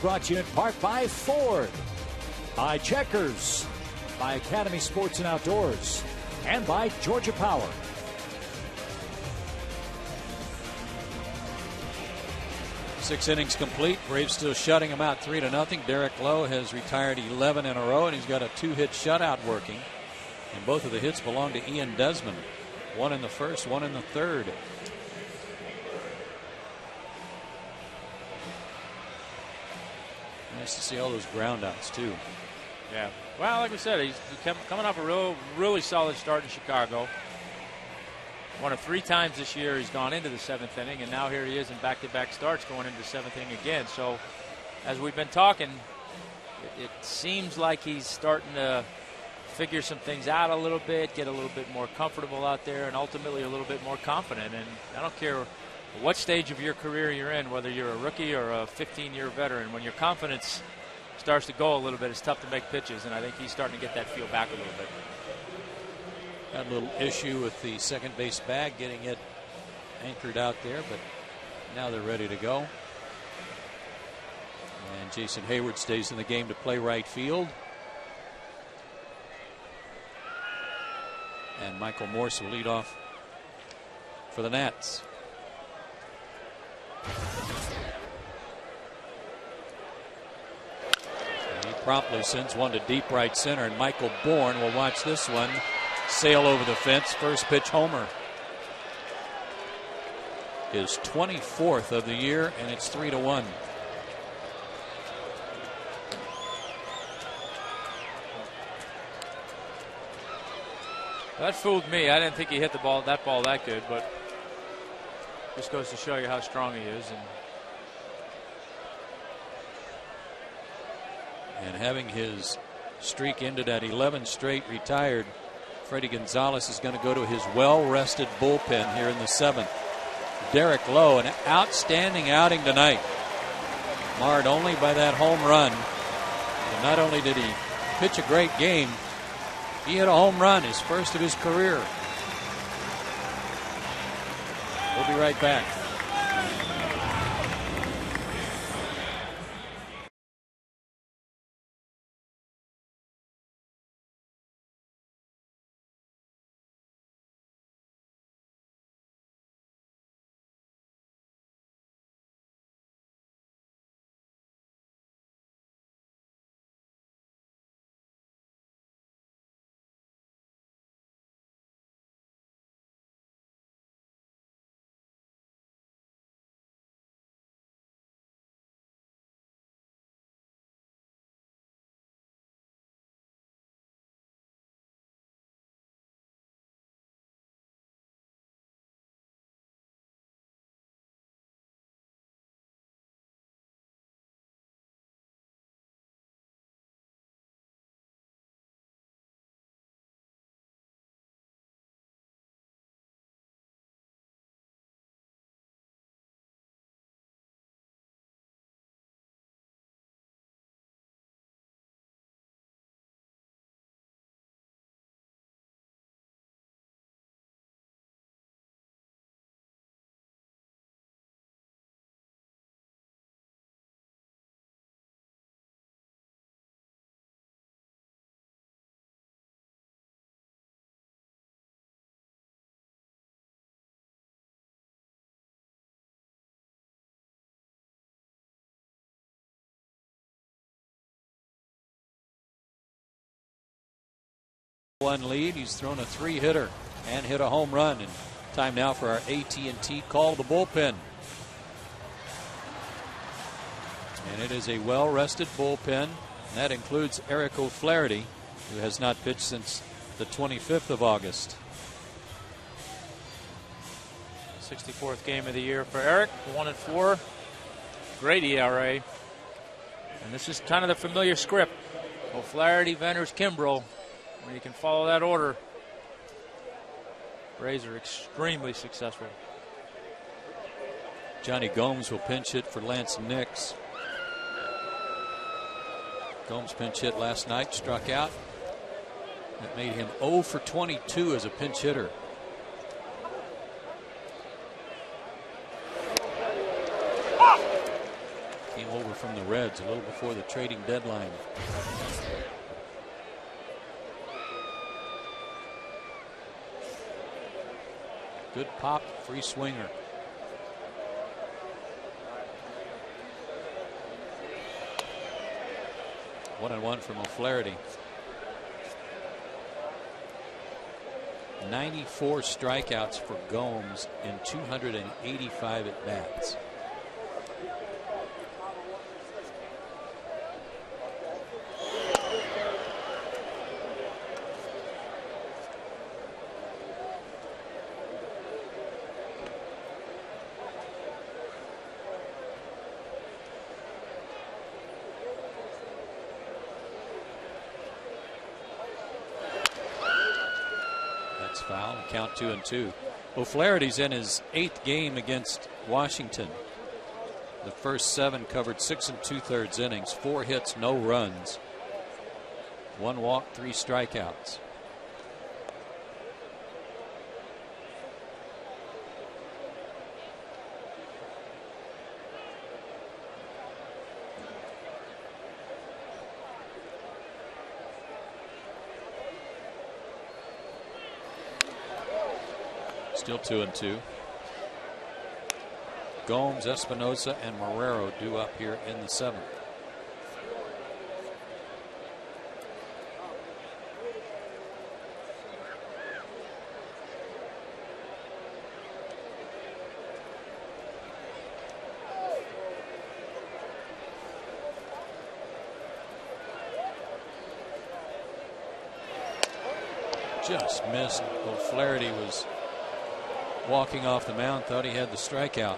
Brought to you in part by Ford, by Checkers, by Academy Sports and Outdoors, and by Georgia Power. Six innings complete. Braves still shutting him out 3-0. Derek Lowe has retired 11 in a row, and he's got a 2-hit shutout working. And both of the hits belong to Ian Desmond. One in the first, one in the third. Nice to see all those groundouts, too. Yeah. Well, like we said, he's coming off a really solid start in Chicago. One of 3 times this year he's gone into the 7th inning, and now here he is in back-to-back starts going into the 7th inning again. So, as we've been talking, it seems like he's starting to figure some things out a little bit, get a little bit more comfortable out there, and ultimately a little bit more confident. And I don't care what stage of your career you're in, whether you're a rookie or a 15-year veteran, when your confidence starts to go a little bit, it's tough to make pitches, and I think he's starting to get that feel back a little bit. Had a little issue with the second base bag, getting it anchored out there, but now they're ready to go. And Jason Hayward stays in the game to play right field. And Michael Morse will lead off for the Nats. And he promptly sends one to deep right center, and Michael Bourne will watch this one sail over the fence. First pitch homer. His 24th of the year, and it's 3-1. That fooled me. I didn't think he hit that ball that good, but just goes to show you how strong he is. And having his streak ended at 11 straight retired, Freddie Gonzalez is going to go to his well-rested bullpen here in the 7th. Derek Lowe, an outstanding outing tonight, marred only by that home run. And not only did he pitch a great game, he hit a home run, his first of his career. We'll be right back. 1 lead. He's thrown a 3-hitter and hit a home run. And time now for our AT call to the bullpen. And it is a well-rested bullpen. And that includes Eric O'Flaherty, who has not pitched since the 25th of August. 64th game of the year for Eric. 1-4. Great ERA. And this is kind of the familiar script. O'Flaherty, Venters, Kimbrel. When you can follow that order, Braves are extremely successful. Johnny Gomes will pinch hit for Lance Nix. Gomes pinch hit last night, struck out. That made him 0 for 22 as a pinch hitter. Came over from the Reds a little before the trading deadline. Good pop, free swinger. One and one from O'Flaherty. 94 strikeouts for Gomes in 285 at bats. Foul, count 2-2. O'Flaherty's in his 8th game against Washington. The first 7 covered 6 2/3 innings, 4 hits, no runs, 1 walk, 3 strikeouts. Still 2-2. Gomes, Espinosa, and Marrero due up here in the 7th. Just missed. O'Flaherty was walking off the mound, thought he had the strikeout.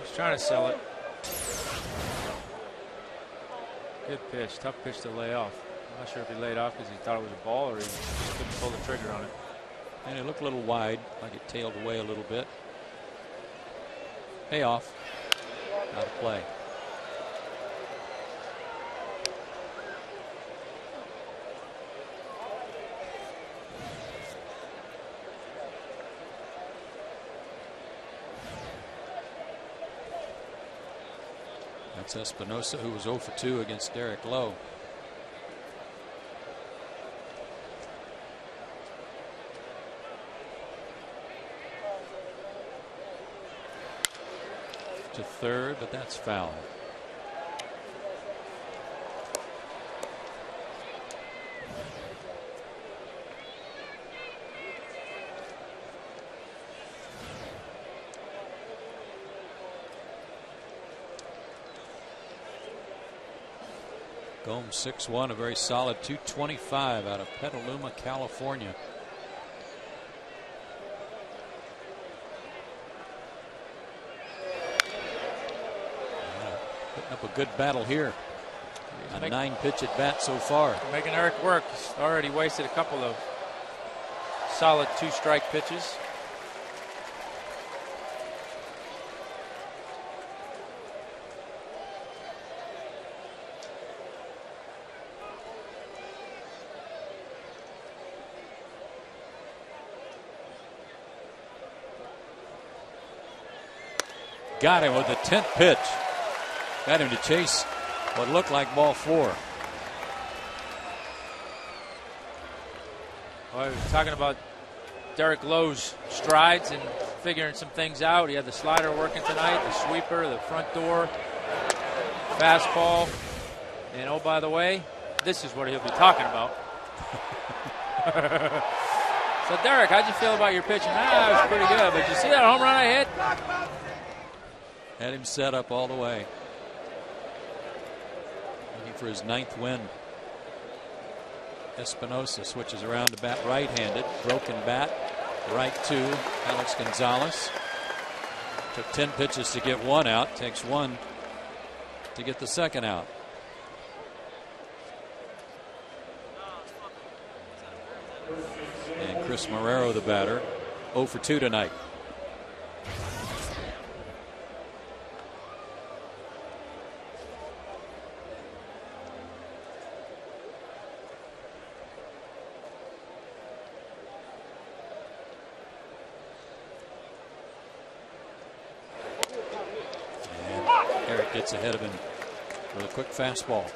He's trying to sell it. Good pitch, tough pitch to lay off. I'm not sure if he laid off because he thought it was a ball or he just couldn't pull the trigger on it. And it looked a little wide, like it tailed away a little bit. Payoff. Out of play. That's Espinosa, who was 0 for 2 against Derek Lowe. To third, but that's foul. Gomes 6'1", a very solid 225 out of Petaluma, California. Putting up a good battle here. A 9-pitch at bat so far. Making Eric work. He's already wasted a couple of solid 2-strike pitches. Got him with the 10th pitch. Got him to chase what looked like ball 4. Well, we were talking about Derek Lowe's strides and figuring some things out. He had the slider working tonight, the sweeper, the front door, fastball. And oh, by the way, this is what he'll be talking about. So, Derek, how'd you feel about your pitching? It was pretty good, but you see that home run I hit? Had him set up all the way. Looking for his 9th win. Espinosa switches around to bat right-handed. Broken bat. Right to Alex Gonzalez. Took 10 pitches to get 1 out. Takes 1 to get the 2nd out. And Chris Marrero, the batter, 0 for 2 tonight. And Eric gets ahead of him with a quick fastball.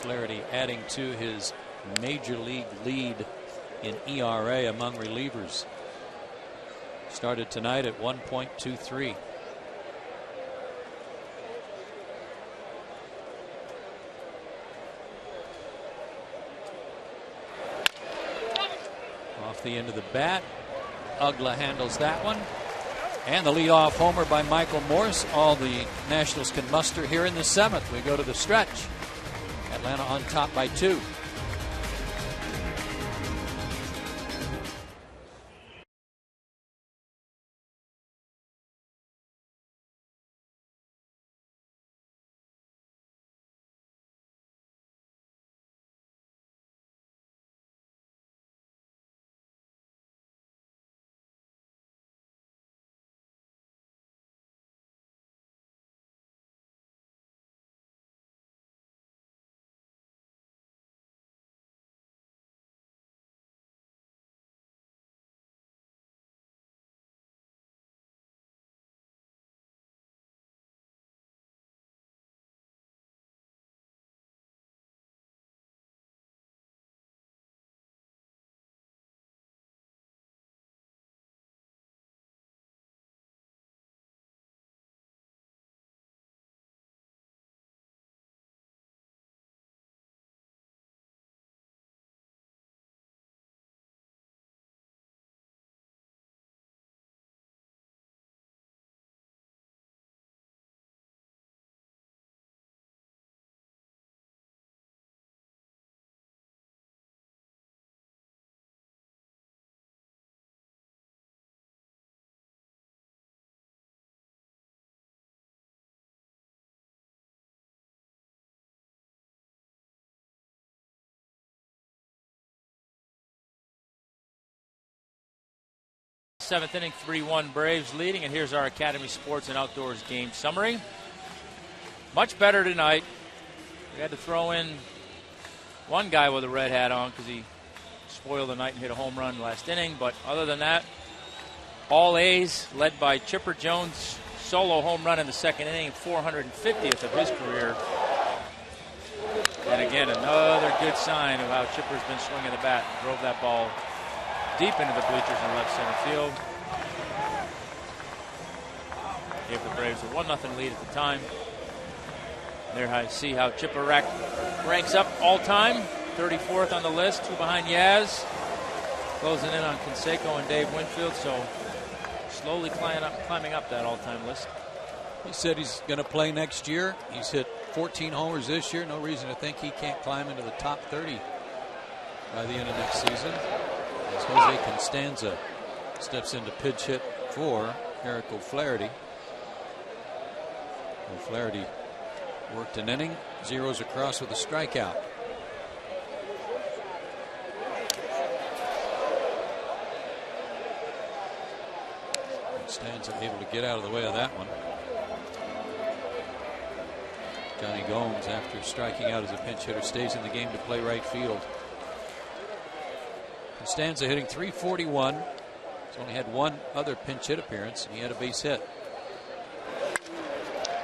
Flaherty adding to his major league lead in ERA among relievers. Started tonight at 1.23. Off the end of the bat. Ugla handles that one. And the leadoff homer by Michael Morse. All the Nationals can muster here in the 7th. We go to the stretch. Atlanta on top by 2. Seventh inning, 3-1 Braves leading, and here's our Academy Sports and Outdoors game summary. Much better tonight. We had to throw in one guy with a red hat on because he spoiled the night and hit a home run last inning, but other than that, all A's, led by Chipper Jones' solo home run in the 2nd inning, 450th of his career. And again, another good sign of how Chipper's been swinging the bat. Drove that ball deep into the bleachers in left center field. Gave the Braves a 1-0 lead at the time. There I see how Chipper ranks up all time. 34th on the list, 2 behind Yaz. Closing in on Canseco and Dave Winfield, so slowly climbing up that all-time list. He said he's going to play next year. He's hit 14 homers this year. No reason to think he can't climb into the top 30 by the end of next season. As Jose Constanza steps into pitch hit for Eric O'Flaherty. O'Flaherty worked an inning, zeros across with a strikeout. Constanza able to get out of the way of that one. Johnny Gomes, after striking out as a pinch hitter, stays in the game to play right field. Constanza hitting .341. He's only had one other pinch hit appearance, and he had a base hit.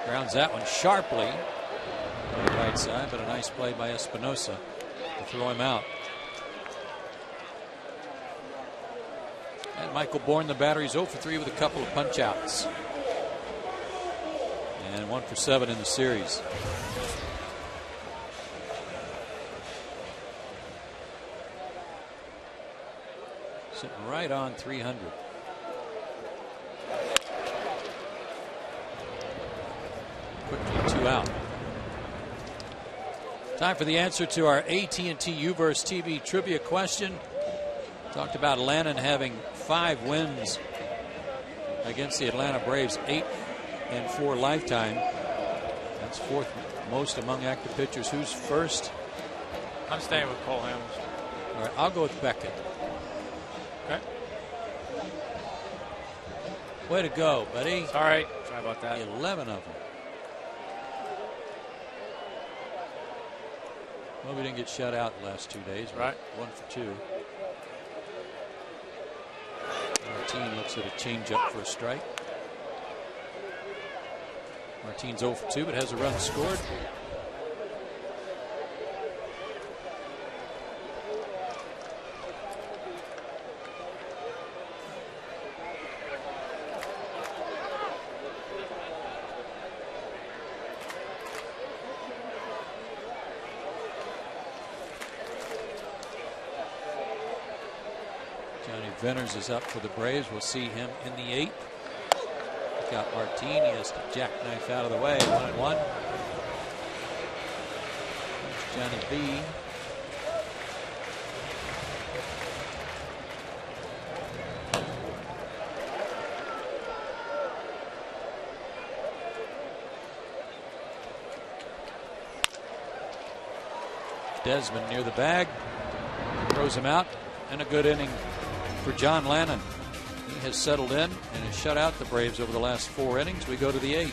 Grounds that one sharply on the right side, but a nice play by Espinosa to throw him out. And Michael Bourne, the batter, he's 0 for 3 with a couple of punch outs. And 1 for 7 in the series. Sitting right on 300. Quickly 2 out. Time for the answer to our AT&T Uverse TV trivia question. Talked about Lannon having 5 wins against the Atlanta Braves, 8 and 4 lifetime. That's 4th most among active pitchers. Who's first? I'm staying with Cole Hamels. All right, I'll go with Beckett. Okay. Way to go, buddy. Sorry about that. 11 of them. Well, we didn't get shut out the last 2 days. Right. 1 for 2. Martin looks at a changeup for a strike. Martin's 0 for 2, but has a run scored. Venners is up for the Braves. We'll see him in the 8th. Look out, Martin. He has to jackknife out of the way. 1-1. There's Johnny B. Desmond near the bag. Throws him out. And a good inning for John Lannon. He has settled in and has shut out the Braves over the last 4 innings. We go to the 8th.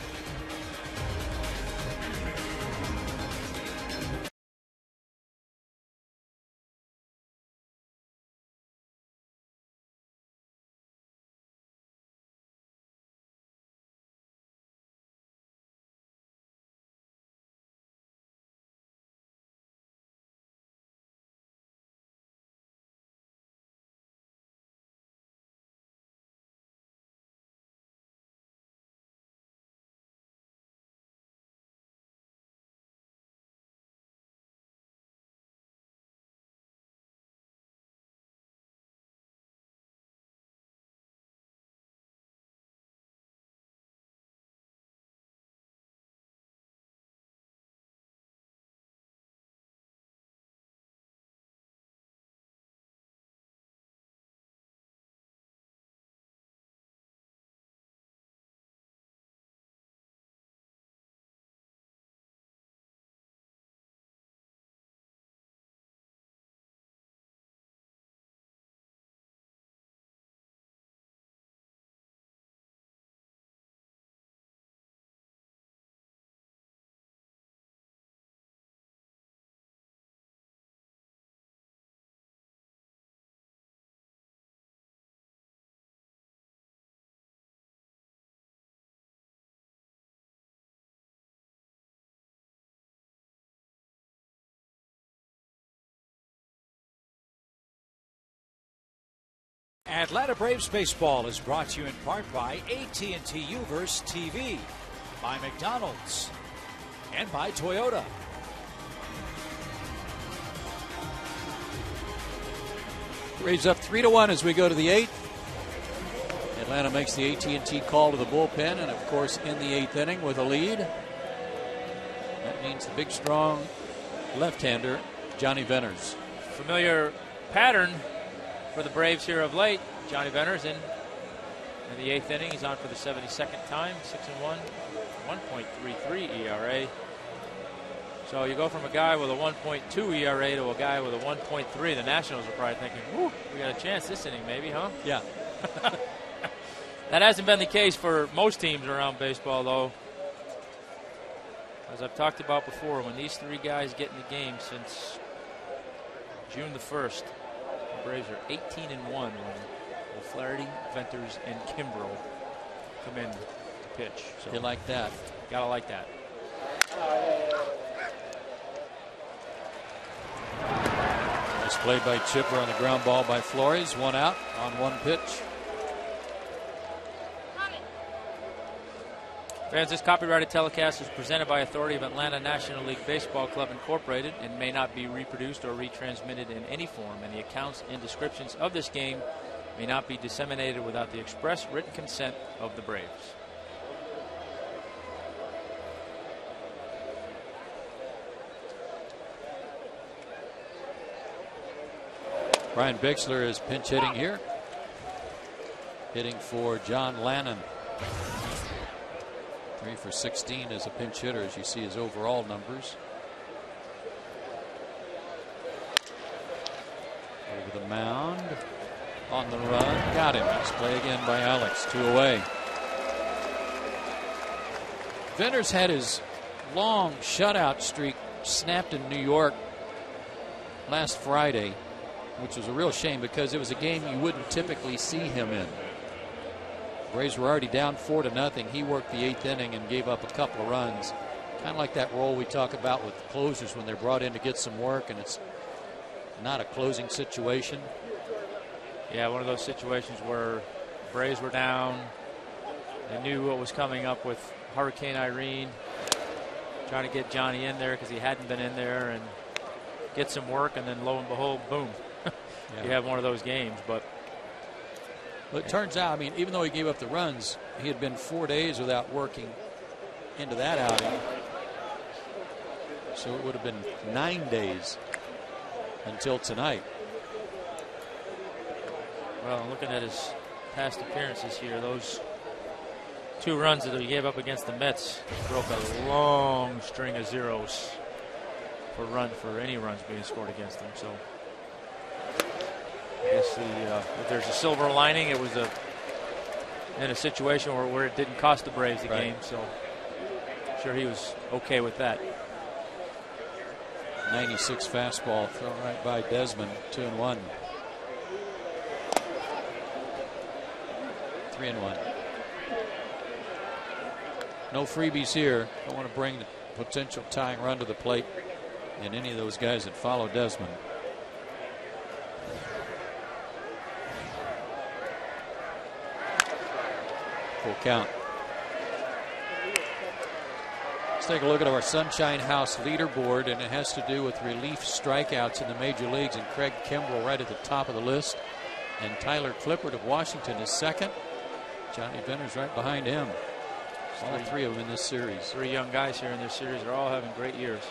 Atlanta Braves baseball is brought to you in part by AT&T Uverse TV, by McDonald's, and by Toyota. Braves up 3-1 as we go to the 8th. Atlanta makes the AT&T call to the bullpen, and of course in the 8th inning with a lead. That means the big, strong left-hander, Johnny Venners. Familiar pattern for the Braves here of late. Johnny Venners in the 8th inning. He's on for the 72nd time, 6-1, 1.33 ERA. So you go from a guy with a 1.2 ERA to a guy with a 1.3. The Nationals are probably thinking, whoo, we got a chance this inning maybe, huh? Yeah. That hasn't been the case for most teams around baseball, though. As I've talked about before, when these 3 guys get in the game since June the 1st, the Braves are 18-1 when O'Flaherty, Venters, and Kimbrel come in to pitch. So you like that. Gotta like that. Nice play by Chipper on the ground ball by Flores. 1 out on 1 pitch. Fans, this copyrighted telecast is presented by authority of Atlanta National League Baseball Club Incorporated and may not be reproduced or retransmitted in any form, and the accounts and descriptions of this game may not be disseminated without the express written consent of the Braves. Brian Bixler is pinch hitting here. Hitting for John Lannon. 3 for 16 as a pinch hitter, as you see his overall numbers. Over the mound. On the run. Got him. Nice play again by Alex. 2 away. Venters had his long shutout streak snapped in New York last Friday, which was a real shame because it was a game you wouldn't typically see him in. Braves were already down 4-0. He worked the 8th inning and gave up a couple of runs. Kind of like that role we talk about with closers when they're brought in to get some work and it's not a closing situation. Yeah, one of those situations where Braves were down. They knew what was coming up with Hurricane Irene. Trying to get Johnny in there because he hadn't been in there and get some work, and then lo and behold, boom. Yeah. You have one of those games. But well, it turns out, I mean, even though he gave up the runs, he had been 4 days without working into that outing. So it would have been 9 days until tonight. Well, looking at his past appearances here, those 2 runs that he gave up against the Mets broke a long string of zeros for any runs being scored against them. So I guess if there's a silver lining, it was in a situation where it didn't cost the Braves the game. So I'm sure he was okay with that. 96 fastball thrown right by Desmond. 2-1. 3-1. No freebies here. Don't want to bring the potential tying run to the plate in any of those guys that follow Desmond. Full count. Let's take a look at our Sunshine House leaderboard, and it has to do with relief strikeouts in the major leagues, and Craig Kimbrel right at the top of the list, and Tyler Clippard of Washington is second. Johnny Venters right behind him. All 3 of them in this series. 3 young guys here in this series are all having great years.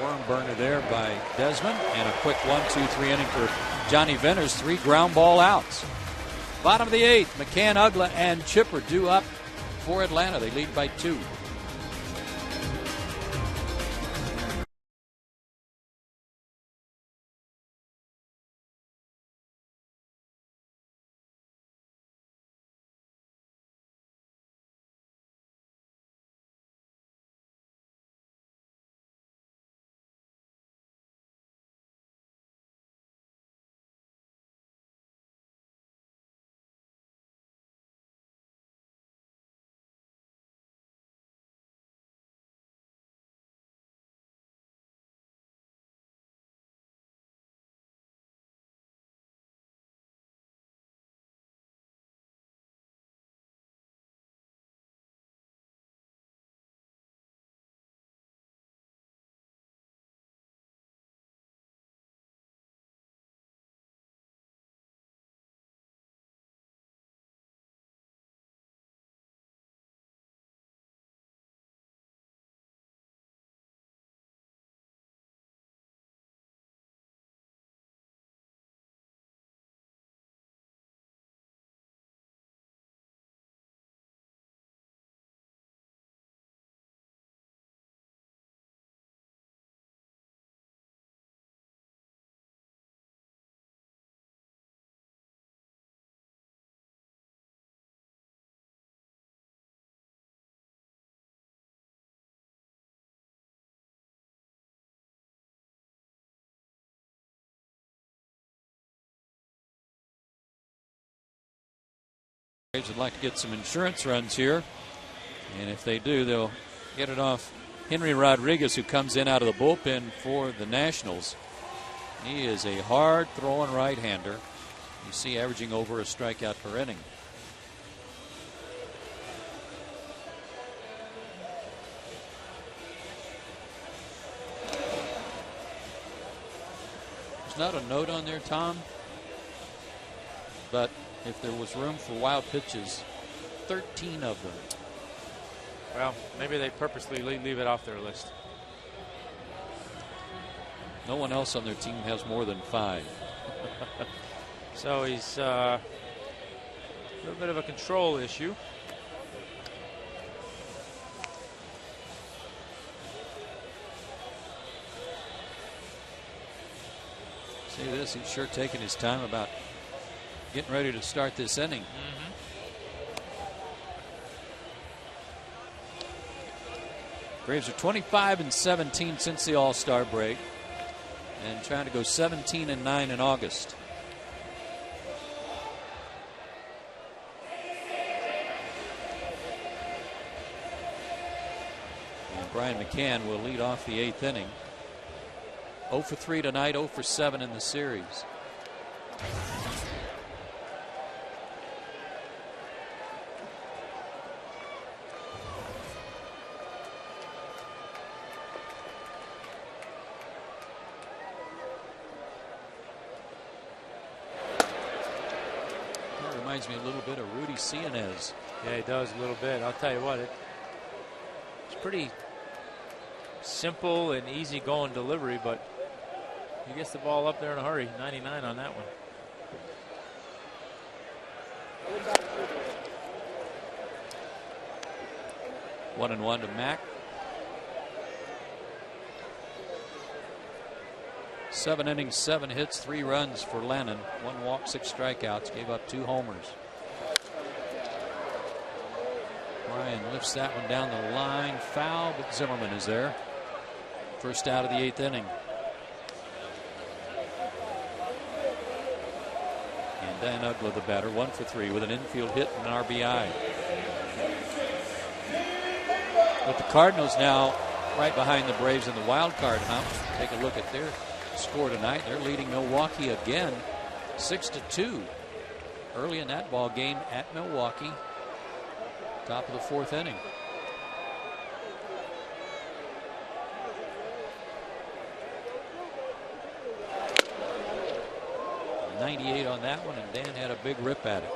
Worm burner there by Desmond, and a quick 1-2-3 inning for Johnny Venters. 3 ground ball outs. Bottom of the 8th, McCann, Ugla, and Chipper due up for Atlanta. They lead by 2. Braves would like to get some insurance runs here, and if they do, they'll get it off Henry Rodriguez, who comes in out of the bullpen for the Nationals. He is a hard throwing right-hander. You see, averaging over a strikeout per inning. There's not a note on there, Tom, but if there was room for wild pitches, 13 of them. Well, maybe they purposely leave it off their list. No one else on their team has more than 5. So he's a little bit of a control issue. See this, he's sure taking his time about getting ready to start this inning. Braves are 25-17 since the All-Star break, and trying to go 17-9 in August. And Brian McCann will lead off the 8th inning. 0 for 3 tonight, 0 for 7 in the series. That reminds me a little bit of Rudy Cianez. Yeah, he does a little bit. I'll tell you what, it's pretty simple and easy going delivery, but he gets the ball up there in a hurry. 99 on that one. One and one to Mack. 7 innings, 7 hits, 3 runs for Lennon. 1 walk, 6 strikeouts. Gave up 2 homers. Ryan lifts that one down the line. Foul, but Zimmerman is there. First out of the 8th inning. And Dan Uggla, the batter, 1 for 3 with an infield hit and an RBI. But the Cardinals now right behind the Braves in the wild card hunt. Take a look at their score tonight. They're leading Milwaukee again, 6-2. Early in that ball game at Milwaukee. Top of the 4th inning. 98 on that one, and Dan had a big rip at it.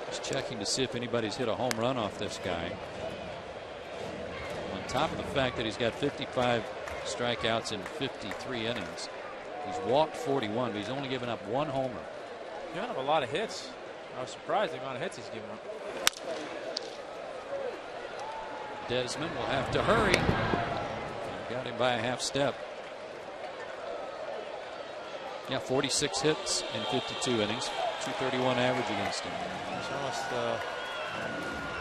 Just checking to see if anybody's hit a home run off this guy. On top of the fact that he's got 55 strikeouts in 53 innings. He's walked 41, but he's only given up 1 homer. Giving up a lot of hits. I was surprised the amount of hits he's given up. Desmond will have to hurry. Got him by a half step. Yeah, 46 hits in 52 innings. 231 average against him. It's almost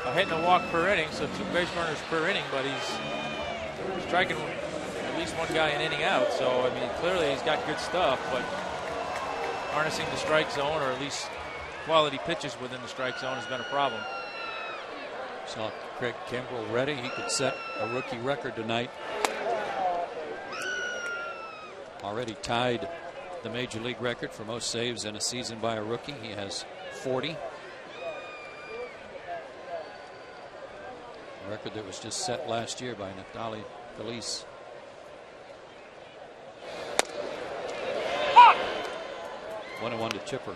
a hit and a walk per inning, so 2 base runners per inning, but he's striking at least 1 guy an inning out. So, I mean, clearly he's got good stuff, but harnessing the strike zone, or at least quality pitches within the strike zone, has been a problem. Saw Craig Kimbrel ready. He could set a rookie record tonight. Already tied the major league record for most saves in a season by a rookie. He has 40. A record that was just set last year by Neftali Felice. One and one to Chipper.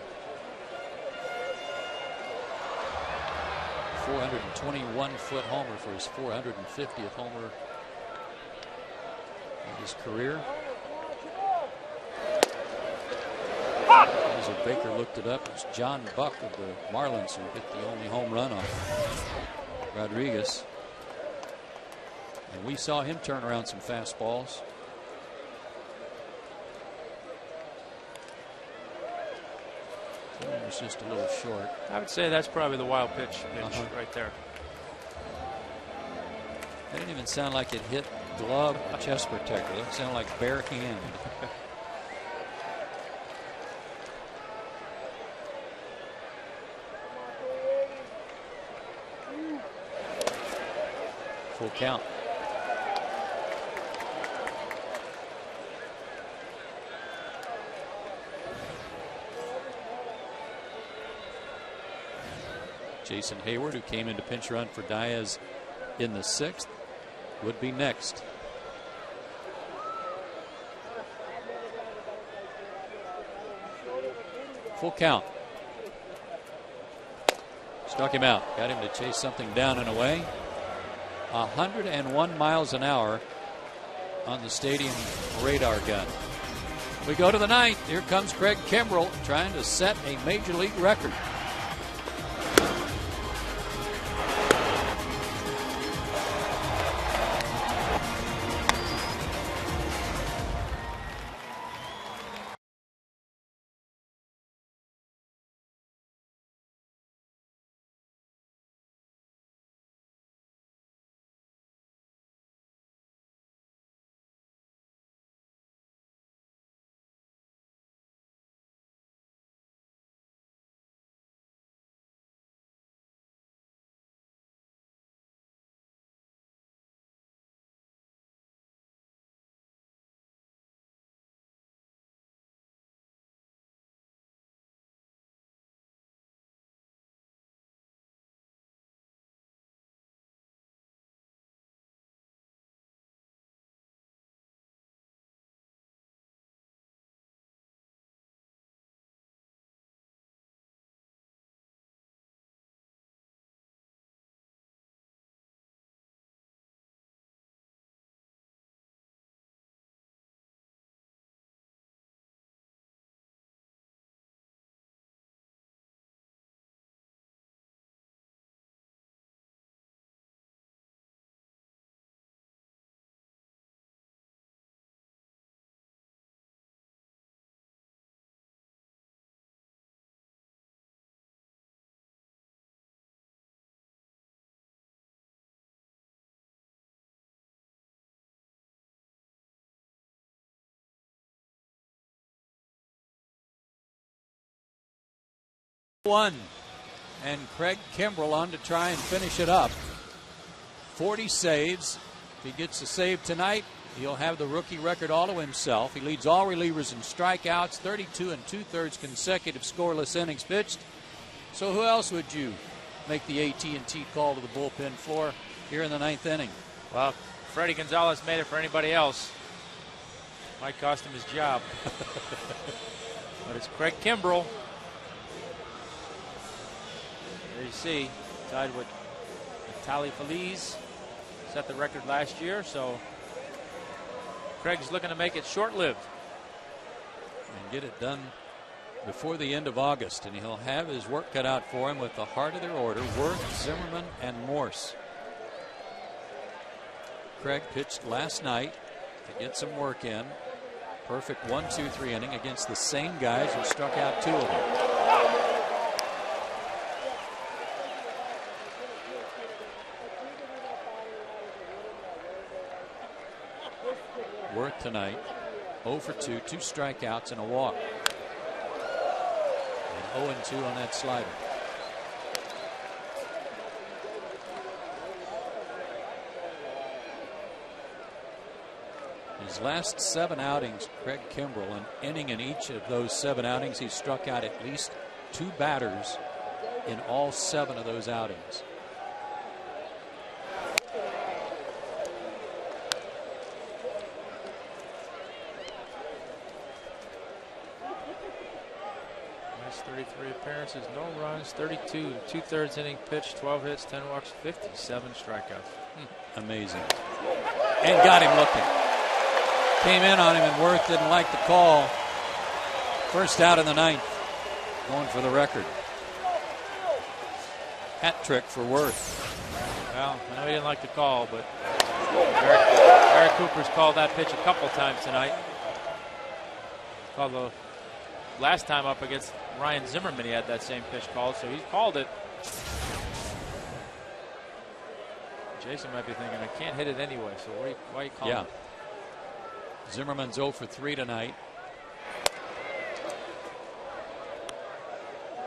421-foot homer for his 450th homer in his career. As Baker looked it up, it's John Buck of the Marlins who hit the only home run off Rodriguez. And we saw him turn around some fastballs. It was just a little short. I would say that's probably the wild pitch right there. That didn't even sound like it hit glove or chest protector. It sounded like bare hand. Full count. Jason Hayward, who came in to pinch run for Diaz in the 6th, would be next. Full count. Struck him out. Got him to chase something down and away. 101 miles an hour on the stadium radar gun. We go to the 9th. Here comes Craig Kimbrel trying to set a major league record. One, and Craig Kimbrel on to try and finish it up. 40 saves. If he gets a save tonight, he'll have the rookie record all to himself. He leads all relievers in strikeouts, 32 2/3 consecutive scoreless innings pitched. So who else would you make the AT&T call to the bullpen for here in the 9th inning? Well, Freddie Gonzalez made it for anybody else. Might cost him his job. But it's Craig Kimbrel. There you see, tied with Natali Feliz. Set the record last year, so Craig's looking to make it short-lived. And get it done before the end of August, and he'll have his work cut out for him with the heart of their order, Worth, Zimmerman, and Morse. Craig pitched last night to get some work in. Perfect 1-2-3 inning against the same guys who struck out 2 of them. Worth tonight, 0 for 2, 2 strikeouts and a walk. And 0-2 on that slider. His last 7 outings, Craig Kimbrel, an inning in each of those 7 outings. He struck out at least 2 batters in all 7 of those outings. Nice 33 appearances, no runs, 32 2/3 inning pitch, 12 hits, 10 walks, 57 strikeouts. Amazing. And got him looking. Came in on him, and Worth didn't like the call. First out in the 9th. Going for the record. Hat trick for Worth. Well, I know he didn't like the call, but Eric Cooper's called that pitch a couple times tonight. Called the last time up against Ryan Zimmerman, he had that same pitch called, so he called it. Jason might be thinking, I can't hit it anyway, so why are you calling it? Zimmerman's 0 for 3 tonight.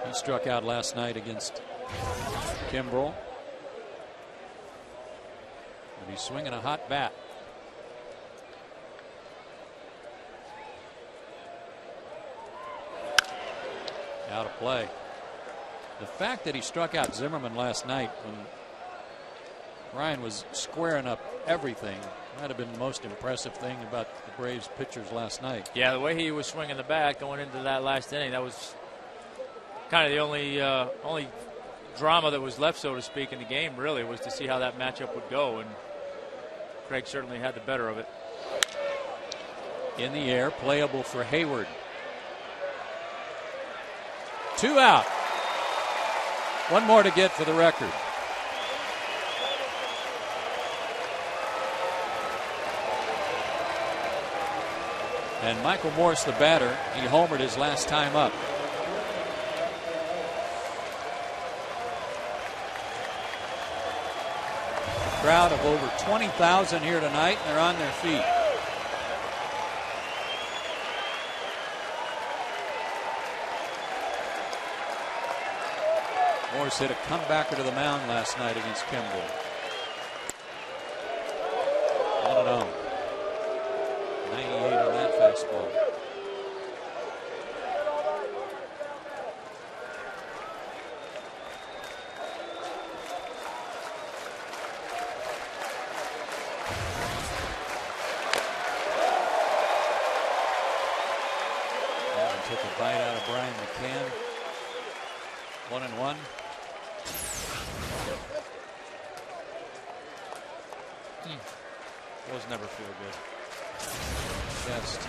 He struck out last night against Kimbrel. But he's swinging a hot bat. Out of play. The fact that he struck out Zimmerman last night when Ryan was squaring up everything might have been the most impressive thing about the Braves pitchers last night. Yeah, the way he was swinging the bat going into that last inning, that was kind of the only drama that was left, so to speak, in the game, really, was to see how that matchup would go, and Craig certainly had the better of it. In the air, playable for Hayward. 2 out. 1 more to get for the record. And Michael Morse, the batter, he homered his last time up. A crowd of over 20,000 here tonight, and they're on their feet. Morse hit a comebacker to the mound last night against Kimbrel. 1-0. 98 on that fastball. Gavin took a bite out of Brian McCann. 1-1. Those never feel good. Best.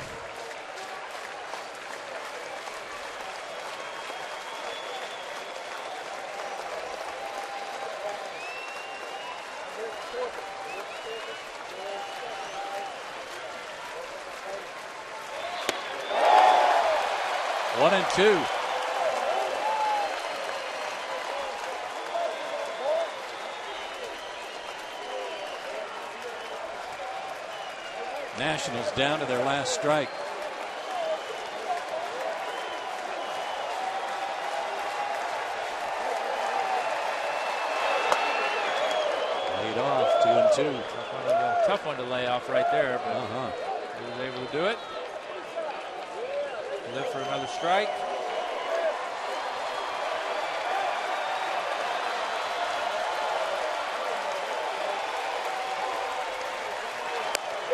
One and two. Nationals down to their last strike. Laid off, 2-2. Tough one to lay off right there, but he was able to do it. Live for another strike.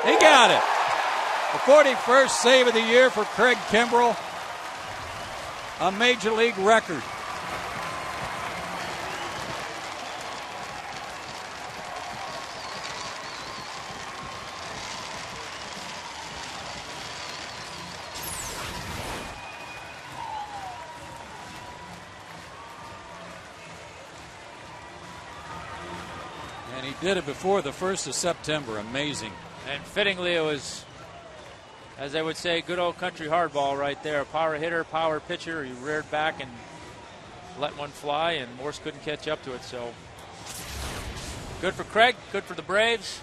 He got it. The 41st save of the year for Craig Kimbrel. A major league record. And he did it before the 1st of September. Amazing. And fittingly, it was, as they would say, good old country hardball right there. A power hitter, power pitcher. He reared back and let one fly, and Morse couldn't catch up to it. So good for Craig, good for the Braves.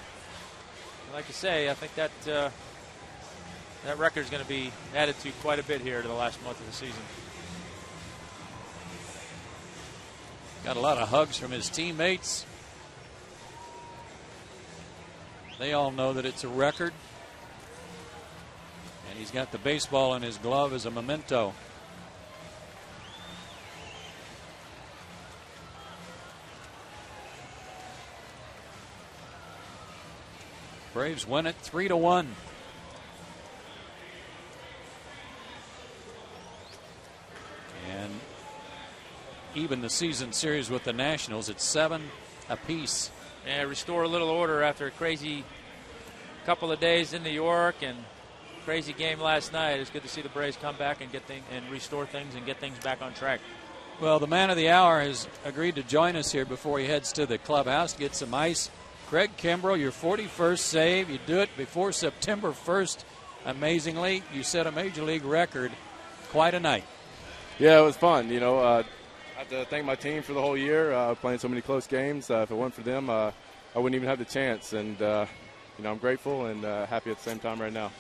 Like I say, I think that that record is going to be added to quite a bit here to the last month of the season. Got a lot of hugs from his teammates. They all know that it's a record. And he's got the baseball in his glove as a memento. Braves win it 3-1. And even the season series with the Nationals, it's 7 apiece. And restore a little order after a crazy couple of days in New York and crazy game last night. It's good to see the Braves come back and restore things and get things back on track. Well, the man of the hour has agreed to join us here before he heads to the clubhouse to get some ice. Craig Kimbrel, your 41st save. You do it before September 1st. Amazingly, you set a major league record. Quite a night. Yeah, it was fun. You know, I have to thank my team for the whole year, playing so many close games. If it weren't for them, I wouldn't even have the chance. And, you know, I'm grateful and happy at the same time right now.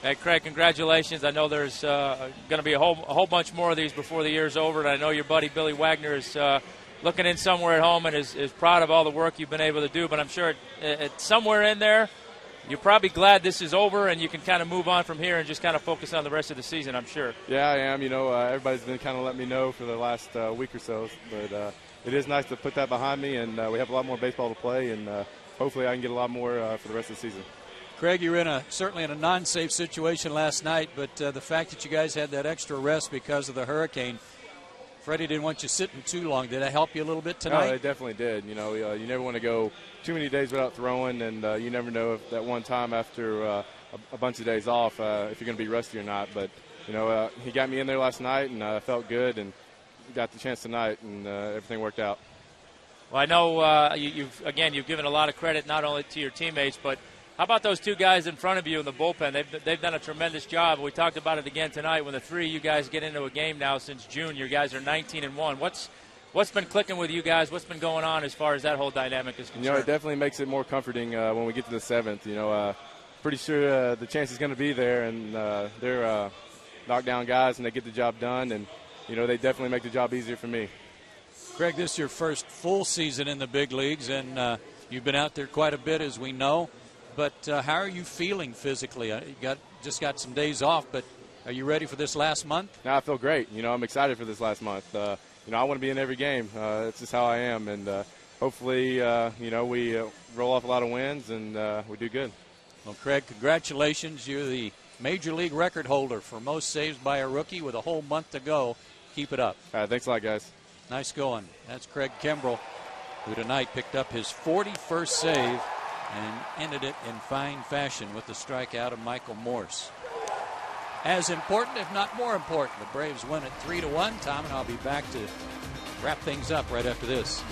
Hey, Craig, congratulations. I know there's going to be a whole bunch more of these before the year's over. And I know your buddy Billy Wagner is looking in somewhere at home and is proud of all the work you've been able to do. But I'm sure it's somewhere in there, You're probably glad this is over and you can kind of move on from here and just kind of focus on the rest of the season, I'm sure. Yeah, I am. Everybody's been kind of letting me know for the last week or so, but it is nice to put that behind me, and we have a lot more baseball to play, and hopefully I can get a lot more for the rest of the season. Craig, you were certainly in a non-safe situation last night, but the fact that you guys had that extra rest because of the hurricane, Freddie didn't want you sitting too long. Did that help you a little bit tonight? No, it definitely did. You never want to go too many days without throwing, and you never know if that one time after a bunch of days off if you're going to be rusty or not. But, he got me in there last night, and I felt good, and got the chance tonight, and everything worked out. Well, I know you've given a lot of credit not only to your teammates, but how about those two guys in front of you in the bullpen? They've done a tremendous job. We talked about it again tonight when the three of you guys get into a game now since June. You guys are 19-1. What's been clicking with you guys? What's been going on as far as that whole dynamic is concerned? It definitely makes it more comforting when we get to the seventh. Pretty sure the chance is going to be there, and they're knockdown guys, and they get the job done, and they definitely make the job easier for me. Greg, this is your first full season in the big leagues, and you've been out there quite a bit, as we know. But how are you feeling physically? You just got some days off, but are you ready for this last month? No, I feel great. I'm excited for this last month. I want to be in every game. It's just how I am, and hopefully, we roll off a lot of wins and we do good. Well, Craig, congratulations. You're the Major League record holder for most saves by a rookie with a whole month to go. Keep it up. All right, thanks a lot, guys. Nice going. That's Craig Kimbrel, who tonight picked up his 41st save and ended it in fine fashion with the strikeout of Michael Morse. As important, if not more important, the Braves win at 3-1. Tom and I'll be back to wrap things up right after this.